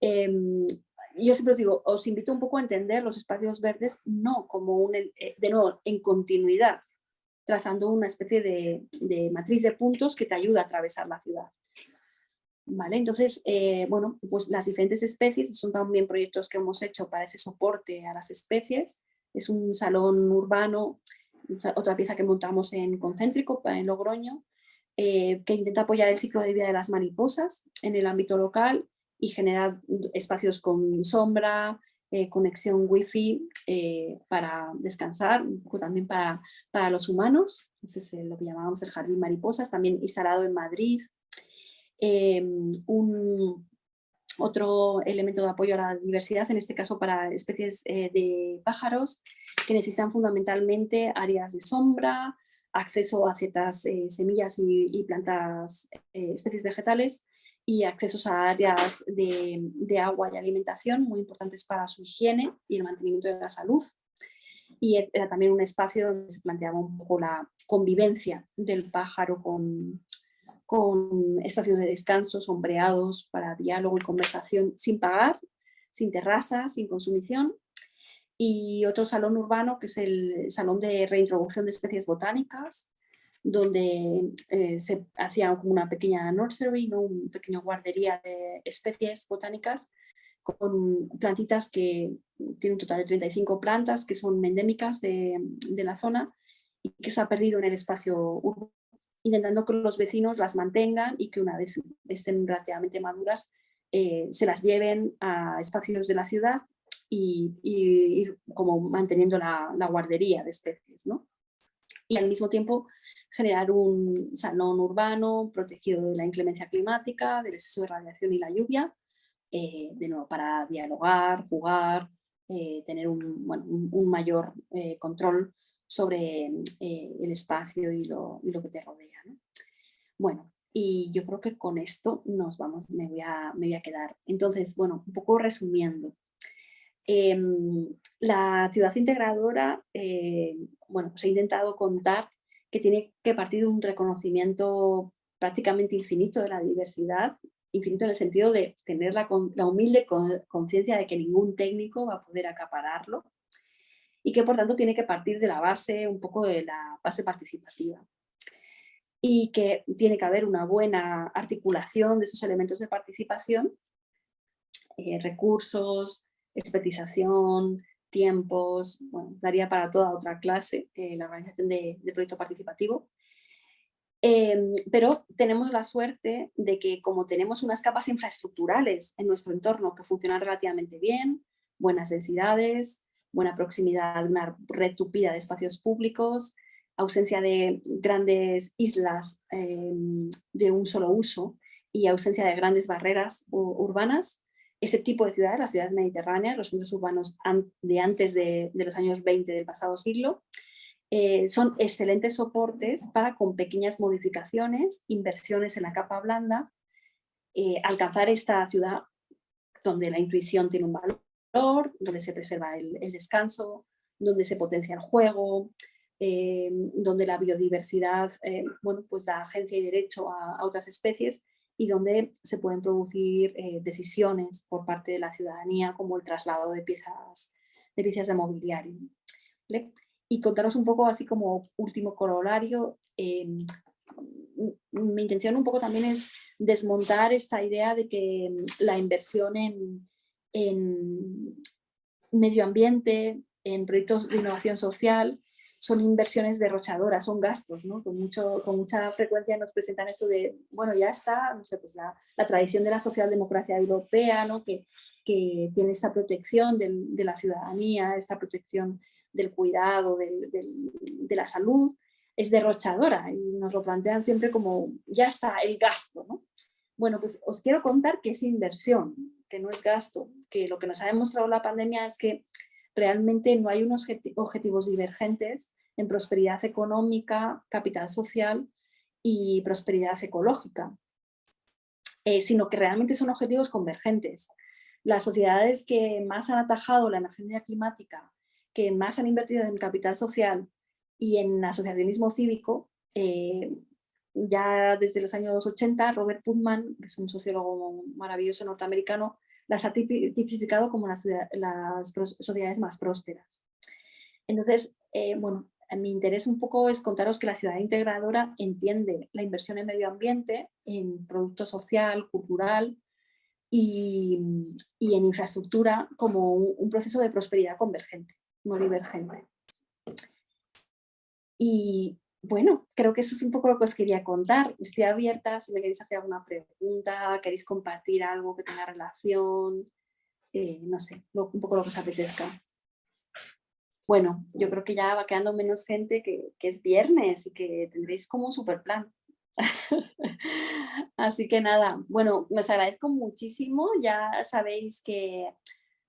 Yo siempre os digo, os invito un poco a entender los espacios verdes no como de nuevo, en continuidad, trazando una especie de matriz de puntos que te ayuda a atravesar la ciudad. ¿Vale? Entonces, bueno, pues las diferentes especies son también proyectos que hemos hecho para ese soporte a las especies. Es un salón urbano, otra pieza que montamos en Concéntrico, en Logroño, que intenta apoyar el ciclo de vida de las mariposas en el ámbito local y generar espacios con sombra, conexión wifi para descansar, un poco también para los humanos. Ese es lo que llamábamos el jardín mariposas, también instalado en Madrid. Otro elemento de apoyo a la diversidad, en este caso para especies de pájaros que necesitan fundamentalmente áreas de sombra, acceso a ciertas semillas y plantas, especies vegetales, y accesos a áreas de agua y alimentación muy importantes para su higiene y el mantenimiento de la salud. Y era también un espacio donde se planteaba un poco la convivencia del pájaro con espacios de descanso sombreados para diálogo y conversación sin pagar, sin terraza, sin consumición. y otro salón urbano que es el Salón de Reintroducción de Especies Botánicas, donde se hacía como una pequeña nursery, ¿no? Una pequeña guardería de especies botánicas con plantitas que tienen un total de 35 plantas que son endémicas de la zona y que se ha perdido en el espacio urbano, intentando que los vecinos las mantengan y que una vez estén relativamente maduras se las lleven a espacios de la ciudad y ir como manteniendo la guardería de especies, ¿no? Y al mismo tiempo generar un salón urbano protegido de la inclemencia climática, del exceso de radiación y la lluvia, de nuevo para dialogar, jugar, tener un mayor control sobre el espacio y lo que te rodea, ¿no? Bueno, y yo creo que con esto me voy a quedar. Entonces, bueno, un poco resumiendo. La ciudad integradora, bueno, pues he intentado contar que tiene que partir de un reconocimiento prácticamente infinito de la diversidad, infinito en el sentido de tener la humilde conciencia de que ningún técnico va a poder acapararlo y que por tanto tiene que partir de la base, un poco de la base participativa. Y que tiene que haber una buena articulación de esos elementos de participación, recursos, expertización, tiempos, bueno, daría para toda otra clase la organización de proyecto participativo. Pero tenemos la suerte de que como tenemos unas capas infraestructurales en nuestro entorno que funcionan relativamente bien, buenas densidades, buena proximidad, una red tupida de espacios públicos, ausencia de grandes islas de un solo uso y ausencia de grandes barreras urbanas, este tipo de ciudades, las ciudades mediterráneas, los centros urbanos de antes de los años 20 del pasado siglo, son excelentes soportes para, con pequeñas modificaciones, inversiones en la capa blanda, alcanzar esta ciudad donde la intuición tiene un valor, donde se preserva el descanso, donde se potencia el juego, donde la biodiversidad bueno, pues da agencia y derecho a otras especies y donde se pueden producir decisiones por parte de la ciudadanía como el traslado de piezas de mobiliario, ¿vale? Y contaros un poco así como último corolario, mi intención un poco también es desmontar esta idea de que la inversión en medio ambiente, en proyectos de innovación social, son inversiones derrochadoras, son gastos, ¿no? Con mucha frecuencia nos presentan esto de, bueno, ya está, no sé, pues la tradición de la socialdemocracia europea, ¿no? que tiene esta protección de la ciudadanía, esta protección del cuidado, de la salud, es derrochadora y nos lo plantean siempre como, ya está, el gasto, ¿no? Bueno, pues os quiero contar que es inversión, que no es gasto, que lo que nos ha demostrado la pandemia es que realmente no hay unos objetivos divergentes en prosperidad económica, capital social y prosperidad ecológica, sino que realmente son objetivos convergentes. Las sociedades que más han atajado la emergencia climática, que más han invertido en capital social y en asociacionismo cívico, ya desde los años 80, Robert Putnam, que es un sociólogo maravilloso norteamericano, las ha tipificado como las sociedades más prósperas. Entonces, bueno, mi interés un poco es contaros que la ciudad integradora entiende la inversión en medio ambiente, en producto social, cultural y en infraestructura como un proceso de prosperidad convergente, no divergente. Y bueno, creo que eso es un poco lo que os quería contar. Estoy abierta si me queréis hacer alguna pregunta, queréis compartir algo que tenga relación, no sé, un poco lo que os apetezca. Bueno, yo creo que ya va quedando menos gente, que es viernes y que tendréis como un super plan. Así que nada, bueno, os agradezco muchísimo. Ya sabéis que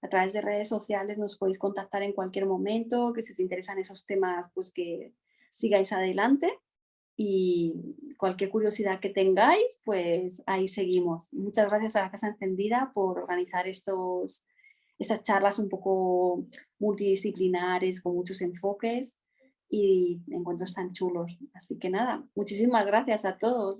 a través de redes sociales nos podéis contactar en cualquier momento, que si os interesan esos temas, pues que sigáis adelante y cualquier curiosidad que tengáis, pues ahí seguimos. Muchas gracias a la Casa Encendida por organizar estas charlas un poco multidisciplinares, con muchos enfoques y encuentros tan chulos. Así que nada, muchísimas gracias a todos.